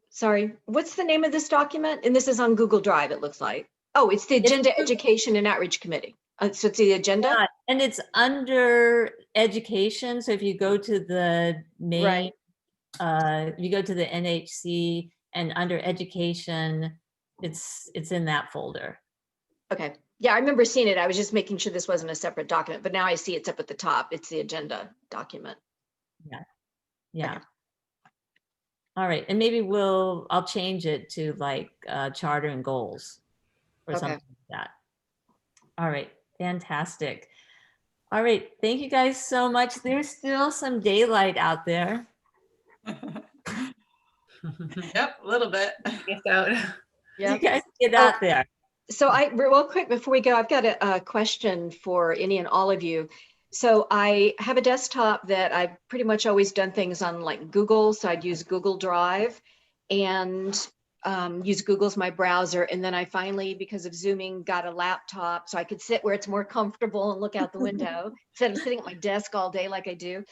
Speaker 3: Sorry, what's the name of this document? And this is on Google Drive, it looks like. Oh, it's the Agenda
Speaker 1: Google-
Speaker 3: Education and Outreach Committee. So it's the agenda?
Speaker 1: Yeah, and it's under education. So if you go to the main, you go to the NHC and under education, it's in that folder.
Speaker 3: Okay. Yeah, I remember seeing it. I was just making sure this wasn't a separate document, but now I see it's up at the top. It's the agenda document.
Speaker 1: Yeah.
Speaker 3: Okay.
Speaker 1: All right, and maybe I'll change it to like charter and goals or
Speaker 3: Okay.
Speaker 1: something like that. All right, fantastic. All right, thank you guys so much. There's still some daylight out there.
Speaker 2: Yep, a little bit.
Speaker 5: Yes, out.
Speaker 3: Yeah.
Speaker 1: You guys get out there.
Speaker 3: So real quick before we go, I've got a question for any and all of you. So I have a desktop that I've pretty much always done things on, like Google. So I'd use Google Drive and use Google as my browser. And then I finally, because of Zooming, got a laptop so I could sit where it's more comfortable and look out the window instead of sitting at my desk all day like I do.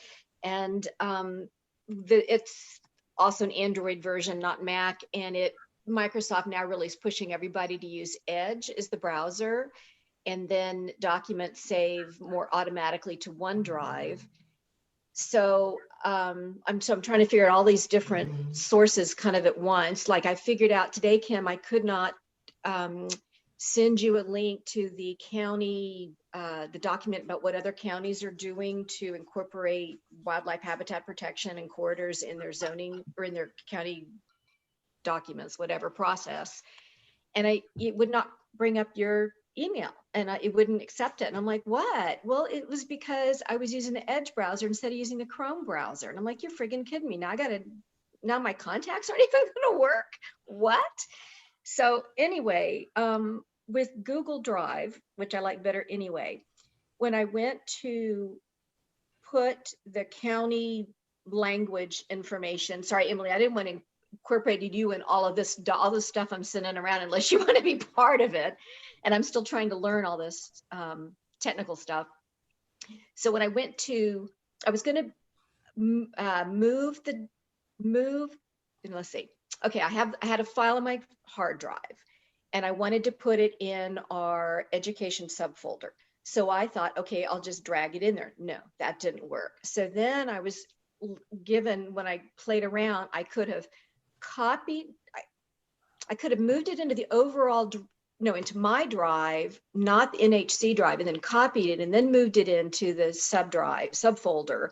Speaker 3: And it's also an Android version, not Mac. And Microsoft now really is pushing everybody to use Edge as the browser, and then documents save more automatically to OneDrive. So I'm trying to figure out all these different sources kind of at once. Like I figured out today, Kim, I could not send you a link to the county, the document about what other counties are doing to incorporate wildlife habitat protection and corridors in their zoning or in their county documents, whatever process. And it would not bring up your email, and it wouldn't accept it. And I'm like, what? Well, it was because I was using the Edge browser instead of using the Chrome browser. And I'm like, you're friggin' kidding me. Now my contacts aren't even gonna work. What? So anyway, with Google Drive, which I like better anyway, when I went to put the county language information, sorry, Emily, I didn't want to incorporated you in all this stuff I'm sending around unless you want to be part of it. And I'm still trying to learn all this technical stuff. So when I went to, I was going to move, and let's see. Okay, I had a file on my hard drive and I wanted to put it in our education subfolder. So I thought, okay, I'll just drag it in there. No, that didn't work. So then I was given, when I played around, I could have copied, I could have moved it into the overall, into my drive, not the NHC drive, and then copied it and then moved it into the subfolder.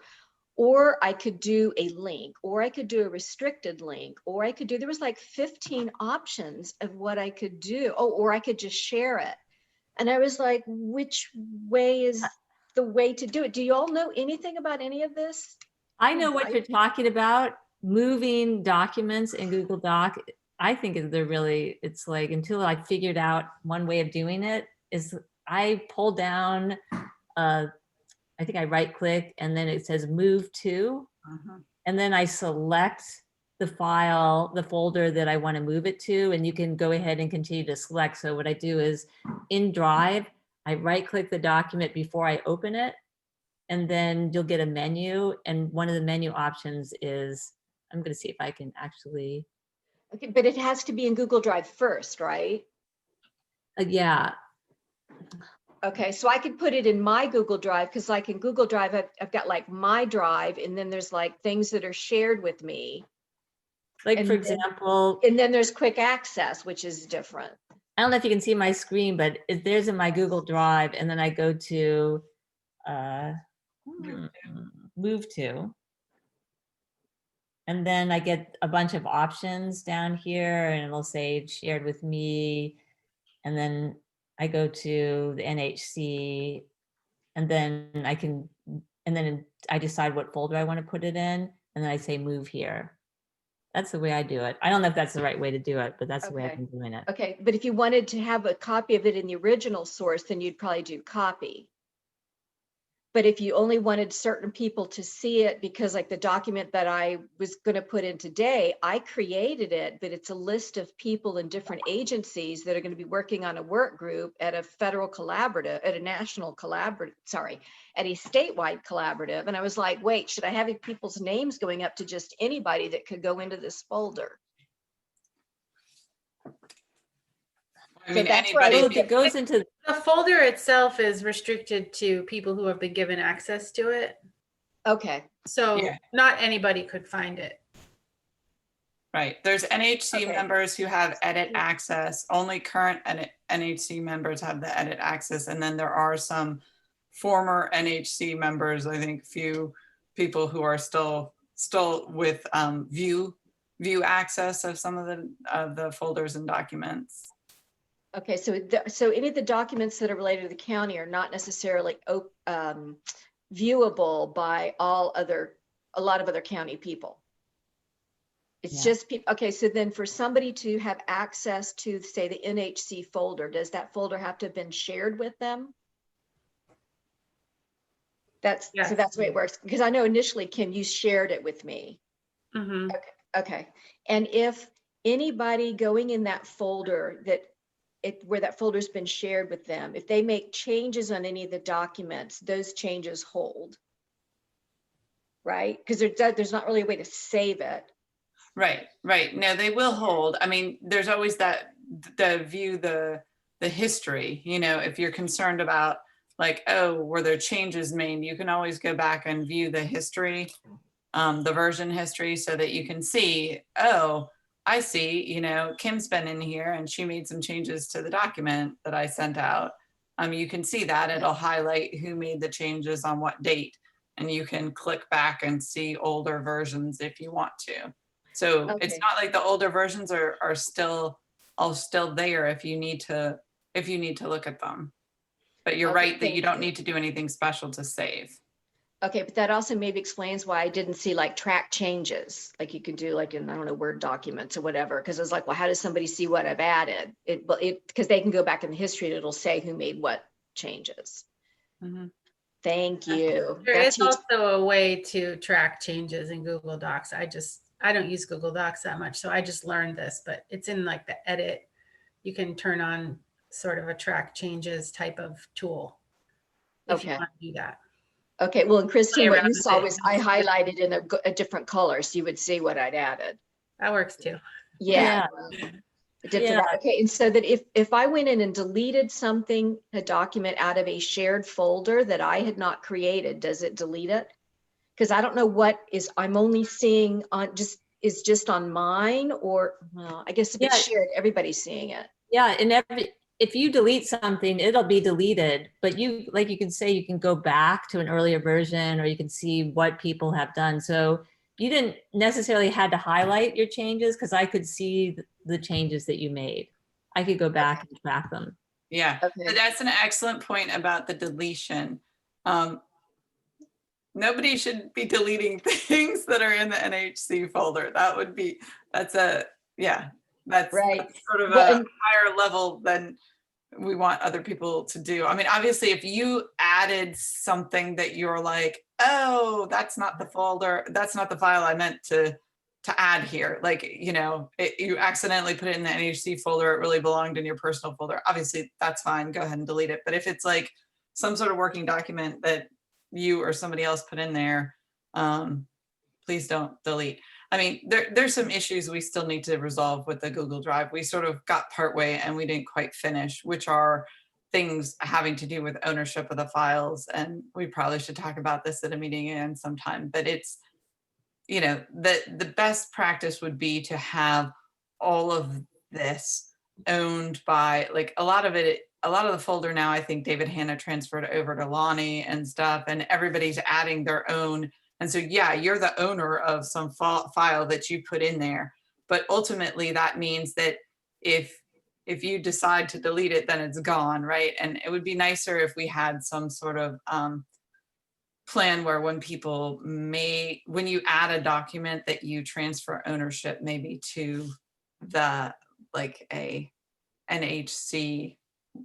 Speaker 3: Or I could do a link, or I could do a restricted link, or I could do, there was like 15 options of what I could do. Oh, or I could just share it. And I was like, which way is the way to do it? Do you all know anything about any of this?
Speaker 1: I know what you're talking about. Moving documents in Google Doc, I think it's like, until I figured out one way of doing it, is I pull down, I think I right click and then it says move to, and then I select the file, the folder that I want to move it to, and you can go ahead and continue to select. So what I do is in Drive, I right click the document before I open it, and then you'll get a menu. And one of the menu options is, I'm going to see if I can actually.
Speaker 3: Okay, but it has to be in Google Drive first, right?
Speaker 1: Yeah.
Speaker 3: Okay, so I could put it in my Google Drive, because like in Google Drive, I've got like my drive, and then there's like things that are shared with me.
Speaker 1: Like
Speaker 3: And
Speaker 1: for
Speaker 3: then-
Speaker 1: example,
Speaker 3: And then there's quick access, which is different.
Speaker 1: I don't know if you can see my screen, but there's in my Google Drive, and then I go to move to, And then I get a bunch of options down here and it'll say shared with me. And then I go to the NHC and then I decide what folder I want to put it in. And then I say move here. That's the way I do it. I don't know if that's the right way to do it, but that's the way I've
Speaker 3: Okay.
Speaker 1: been doing it.
Speaker 3: Okay, but if you wanted to have a copy of it in the original source, then you'd probably do copy. But if you only wanted certain people to see it, because like the document that I was going to put in today, I created it, but it's a list of people in different agencies that are going to be working on a work group at a federal collaborative, at a national collaborative, sorry, at a statewide collaborative. And I was like, wait, should I have people's names going up to just anybody that could go into this folder?
Speaker 2: I mean,
Speaker 3: that's where I
Speaker 2: anybody.
Speaker 3: look
Speaker 1: It goes into,
Speaker 5: The folder itself is restricted to people who have been given access to it.
Speaker 3: Okay,
Speaker 5: So
Speaker 2: Yeah.
Speaker 5: not anybody could find it.
Speaker 2: Right. There's NHC
Speaker 3: Okay.
Speaker 2: members who have edit access. Only current NHC members have the edit access. And then there are some former NHC members, I think few people who are still with view access of some of the folders and documents.
Speaker 3: okay, so any of the documents that are related to the county are not necessarily viewable by a lot of other county people. It's
Speaker 1: Yeah.
Speaker 3: just people. Okay, so then for somebody to have access to, say, the NHC folder, does that folder have to have been shared with them? So
Speaker 5: Yes.
Speaker 3: that's the way it works. Because I know initially, Kim, you shared it with me.
Speaker 5: Mhm.
Speaker 3: Okay, and if anybody going in that folder where that folder's been shared with them, if they make changes on any of the documents, those changes hold, right? Because there's not really a way to save it.
Speaker 2: Right. No, they will hold. I mean, there's always the history, if you're concerned about like, oh, were there changes made? You can always go back and view the history, the version history, so that you can see, oh, I see, Kim's been in here and she made some changes to the document that I sent out. You can see that it'll highlight who made the changes on what date, and you can click back and see older versions if you want to. So it's
Speaker 3: Okay.
Speaker 2: not like the older versions are still there if you need to look at them. But you're
Speaker 3: Okay,
Speaker 2: right that you
Speaker 3: thank
Speaker 2: don't
Speaker 3: you.
Speaker 2: need to do anything special to save.
Speaker 3: Okay, but that also maybe explains why I didn't see like track changes, like you could do like in, I don't know, Word documents or whatever. Because it's like, well, how does somebody see what I've added? Because they can go back in the history and it'll say who made what changes.
Speaker 2: Mhm.
Speaker 3: Thank you.
Speaker 5: There
Speaker 3: That's
Speaker 5: is also a way to track changes in Google Docs. I don't use Google Docs that much, so I just learned this, but it's in like the edit. You can turn on sort of a track changes type of tool if you
Speaker 3: Okay.
Speaker 5: want to do that.
Speaker 3: Okay, well, and Christine,
Speaker 5: Play
Speaker 3: what
Speaker 5: around
Speaker 3: you
Speaker 5: with
Speaker 3: saw
Speaker 5: it.
Speaker 3: was I highlighted in a different color, so you would see what I'd added.
Speaker 5: That works too.
Speaker 3: Yeah.
Speaker 1: Yeah.
Speaker 3: I did for
Speaker 1: Yeah.
Speaker 3: that. Okay, and so that if I went in and deleted something, a document out of a shared folder that I had not created, does it delete it? Because I don't know what I'm only seeing on just on mine, or well, I guess if it's
Speaker 1: Yeah.
Speaker 3: shared, everybody's seeing it.
Speaker 1: Yeah, and if you delete something, it'll be deleted, but you can say you can go back to an earlier version, or you can see what people have done. So you didn't necessarily had to highlight your changes, because I could see the changes that you made. I could go back and track them.
Speaker 2: Yeah,
Speaker 3: Okay.
Speaker 2: but that's an excellent point about the deletion. Nobody should be deleting things that are in the NHC folder. That's
Speaker 3: Right.
Speaker 2: sort of
Speaker 3: Well,
Speaker 2: a
Speaker 3: and-
Speaker 2: higher level than we want other people to do. I mean, obviously, if you added something that you're like, oh, that's not the folder, that's not the file I meant to add here. Like, you accidentally put it in the NHC folder, it really belonged in your personal folder. Obviously, that's fine. Go ahead and delete it. But if it's like some sort of working document that you or somebody else put in there, please don't delete. I mean, there's some issues we still need to resolve with the Google Drive. We sort of got partway and we didn't quite finish, which are things having to do with ownership of the files. And we probably should talk about this at a meeting again sometime. But it's, the best practice would be to have all of this owned by, like, a lot of the folder now, I think David Hanna transferred over to Lonnie and stuff, and everybody's adding their own And so, yeah, you're the owner of some file that you put in there. But ultimately, that means that if you decide to delete it, then it's gone, right? And it would be nicer if we had some sort of plan where when you add a document that you transfer ownership maybe to the, like a NHC,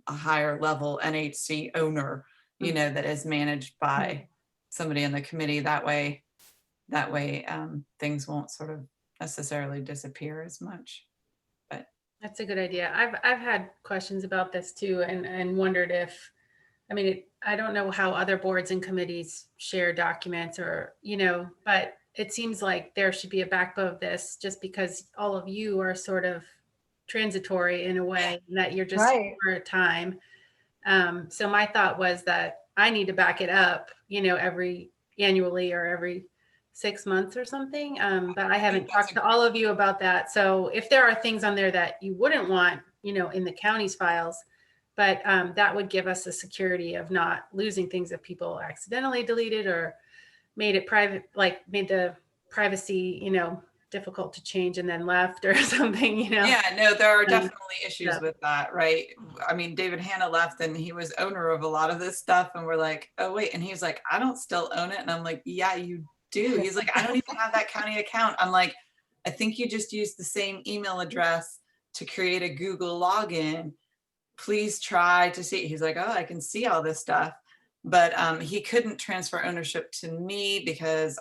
Speaker 2: a higher level NHC owner, you know, that is managed by somebody in the committee. That way things won't sort of necessarily disappear as much. But
Speaker 5: that's a good idea. I've had questions about this too, and wondered if, I mean, I don't know how other boards and committees share documents, or, you know, but it seems like there should be a backbone of this, just because all of you are sort of transitory in a way, that you're just
Speaker 3: Right.
Speaker 5: for a time. So my thought was that I need to back it up, you know, annually or every 6 months or something. But I haven't talked to all of you about that. So if there are things on there that you wouldn't want, you know, in the county's files, but that would give us the security of not losing things if people accidentally deleted or made it private, like made the privacy, you know, difficult to change and then left or something, you know?
Speaker 2: yeah, no, there are definitely issues
Speaker 5: yeah.
Speaker 2: with that, right? I mean, David Hanna left and he was owner of a lot of this stuff, and we're like, oh wait, and he's like, I don't still own it. And I'm like, yeah, you do. He's like, I don't even have that county account. I'm like, I think you just used the same email address to create a Google login. Please try to see. He's like, oh, I can see all this stuff. But he couldn't transfer ownership to me because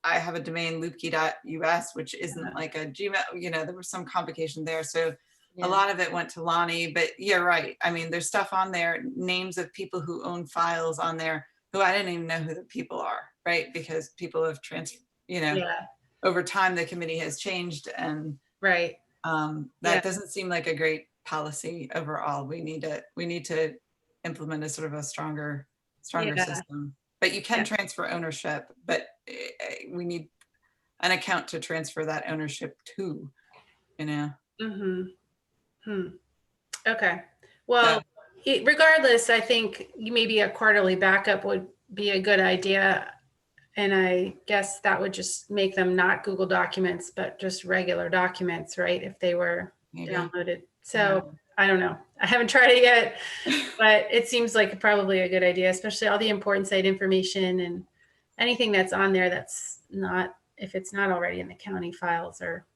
Speaker 2: I have a domain loopkey.us, which isn't like a Gmail, you know, there was some complication there. So
Speaker 3: Yeah.
Speaker 2: a lot of it went to Lonnie, but you're right. I mean, there's stuff on there, names of people who own files on there who I didn't even know who the people are, right? Because people have you know,
Speaker 5: Yeah.
Speaker 2: over time the committee has changed, and
Speaker 5: Right.
Speaker 2: that doesn't seem like a great policy overall. We need to implement a sort of a stronger
Speaker 5: Yeah.
Speaker 2: system. But you can transfer ownership, but we need an account to transfer that ownership to, you know.
Speaker 5: Okay. Well, regardless, I think maybe a quarterly backup would be a good idea. And I guess that would just make them not Google documents, but just regular documents, right? If they were downloaded. So I don't know. I haven't tried it yet, but it seems like probably a good idea, especially all the important site information and anything that's on there that's not, if it's not already in the county files, or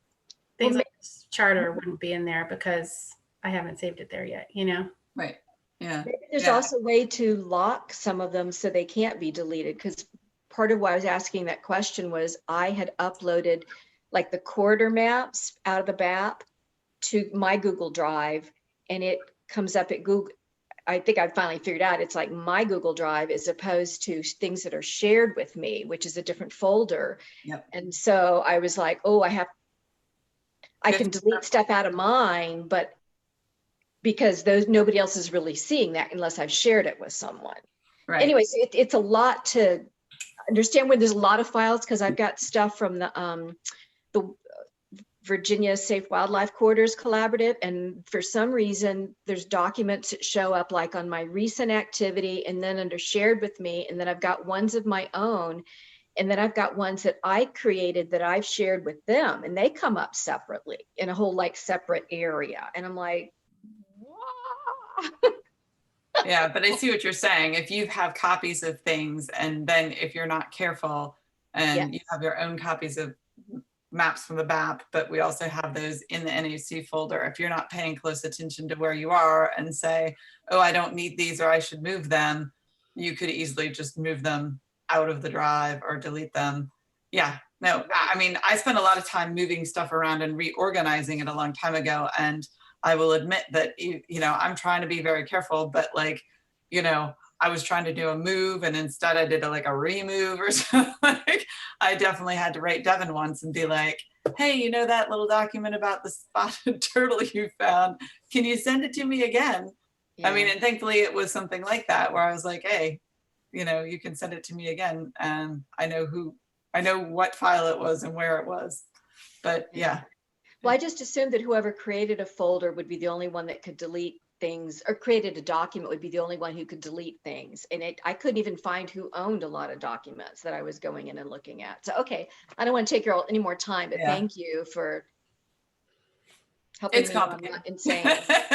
Speaker 5: things like this charter wouldn't be in there because I haven't saved it there yet, you know?
Speaker 2: Right. Yeah.
Speaker 3: Maybe there's also a way to lock some of them so they can't be deleted, because part of why I was asking that question was I had uploaded like the corridor maps out of the BAP to my Google Drive, and it comes up at Google. I think I finally figured out it's like my Google Drive as opposed to things that are shared with me, which is a different folder.
Speaker 2: Yep.
Speaker 3: And so I was like, oh, I can delete stuff out of mine, but because nobody else is really seeing that unless I've shared it with someone.
Speaker 2: Right.
Speaker 3: Anyways, it's a lot to understand when there's a lot of files, because I've got stuff from the Virginia Safe Wildlife Corridors Collaborative, and for some reason there's documents that show up like on my recent activity and then under shared with me, and then I've got ones of my own, and then I've got ones that I created that I've shared with them, and they come up separately in a whole like separate area, and I'm like,
Speaker 2: yeah, but I see what you're saying. If you have copies of things, and then if you're not careful and you have your own copies of maps from the BAP, but we also have those in the NHC folder. If you're not paying close attention to where you are and say, oh, I don't need these, or I should move them, you could easily just move them out of the drive or delete them. Yeah, no, I mean, I spent a lot of time moving stuff around and reorganizing it a long time ago. And I will admit that, you know, I'm trying to be very careful, but like, you know, I was trying to do a move and instead I did like a remove or something. Like, I definitely had to write Devin once and be like, hey, you know that little document about the spotted turtle you found? Can you send it to me again? Yeah. I mean, and thankfully it was something like that where I was like, hey, you know, you can send it to me again. And I know what file it was and where it was. But yeah.
Speaker 3: Well, I just assumed that whoever created a folder would be the only one that could delete things or created a document would be the only one who could delete things. And I couldn't even find who owned a lot of documents that I was going in and looking at. So, okay, I don't want to take your any more time, but
Speaker 2: Yeah.
Speaker 3: thank you for helping
Speaker 2: It's
Speaker 3: me. I'm
Speaker 2: complicated.
Speaker 3: not insane.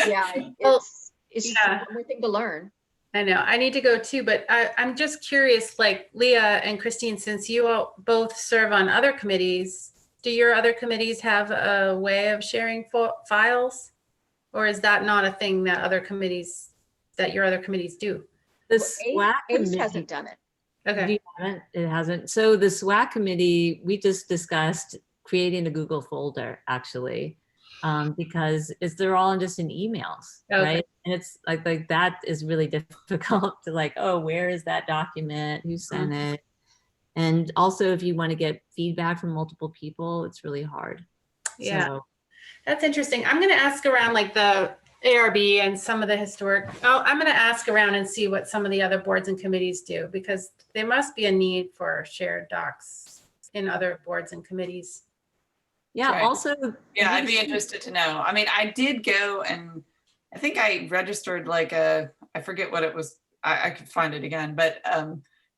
Speaker 3: Yeah,
Speaker 5: Well,
Speaker 3: it's
Speaker 5: yeah.
Speaker 3: one more thing to learn.
Speaker 5: I know I need to go too, but I'm just curious, like Leah and Christine, since you all both serve on other committees, do your other committees have a way of sharing files? Or is that not a thing that your other committees do?
Speaker 1: The
Speaker 3: Well,
Speaker 1: SWAC
Speaker 3: ACE
Speaker 1: committee,
Speaker 3: hasn't done it.
Speaker 5: Okay.
Speaker 1: you haven't, it hasn't. So the SWAC committee, we just discussed creating a Google folder actually, because they're all just in emails,
Speaker 5: Okay.
Speaker 1: right? And it's like that is really difficult to like, oh, where is that document? Who sent it? And also, if you want to get feedback from multiple people, it's really hard.
Speaker 5: Yeah.
Speaker 1: So,
Speaker 5: That's interesting. I'm going to ask around like the ARB and some of the historic. Oh, I'm going to ask around and see what some of the other boards and committees do, because there must be a need for shared docs in other boards and committees.
Speaker 1: yeah,
Speaker 2: Right.
Speaker 1: also.
Speaker 2: Yeah, I'd be
Speaker 1: you-
Speaker 2: interested to know. I mean, I did go and I think I registered like I forget what it was. I could find it again, but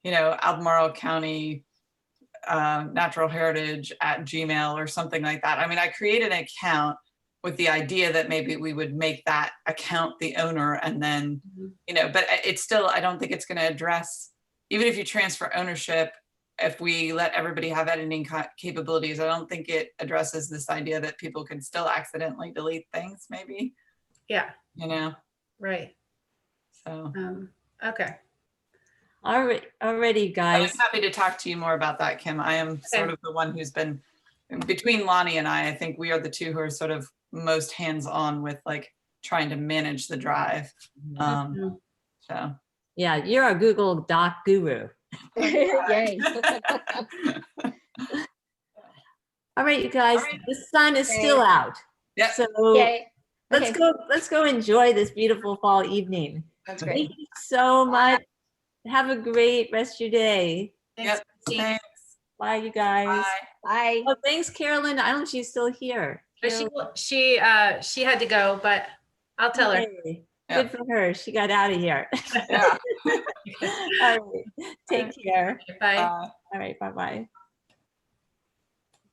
Speaker 2: Albemarle County Natural Heritage at Gmail or something like that. I mean, I created an account with the idea that maybe we would make that account the owner and then, but it's still, I don't think it's going to address, even if you transfer ownership, if we let everybody have editing capabilities, I don't think it addresses this idea that people can still accidentally delete things, maybe.
Speaker 5: Yeah. Right.
Speaker 2: So.
Speaker 5: Okay.
Speaker 1: Alrighty,
Speaker 2: I'm
Speaker 1: guys.
Speaker 2: happy to talk to you more about that, Kim. I am sort of the one who's been, between Lonnie and I think we are the two who are sort of most hands-on with like trying to manage the drive. So.
Speaker 1: Yeah, you're a Google Doc guru.
Speaker 3: Yay.
Speaker 1: All right, you guys,
Speaker 2: All right.
Speaker 1: the sun is still out.
Speaker 2: Yep.
Speaker 1: So
Speaker 3: Yay.
Speaker 1: let's
Speaker 3: Okay.
Speaker 1: go enjoy this beautiful fall evening.
Speaker 3: That's
Speaker 1: Thank
Speaker 3: great.
Speaker 1: you so much. Have a great rest of your day.
Speaker 5: Thanks,
Speaker 2: Yep.
Speaker 5: Christine.
Speaker 2: Thanks.
Speaker 1: Bye, you guys.
Speaker 2: Bye.
Speaker 3: Bye.
Speaker 1: Oh, thanks, Carolyn. I don't know if she's still here.
Speaker 5: But she had to go, but I'll tell her.
Speaker 1: Yay.
Speaker 2: Yeah.
Speaker 1: Good for her. She got out of here.
Speaker 2: Yeah.
Speaker 1: All right. Take care.
Speaker 5: Bye.
Speaker 2: Bye.
Speaker 1: All right. Bye-bye.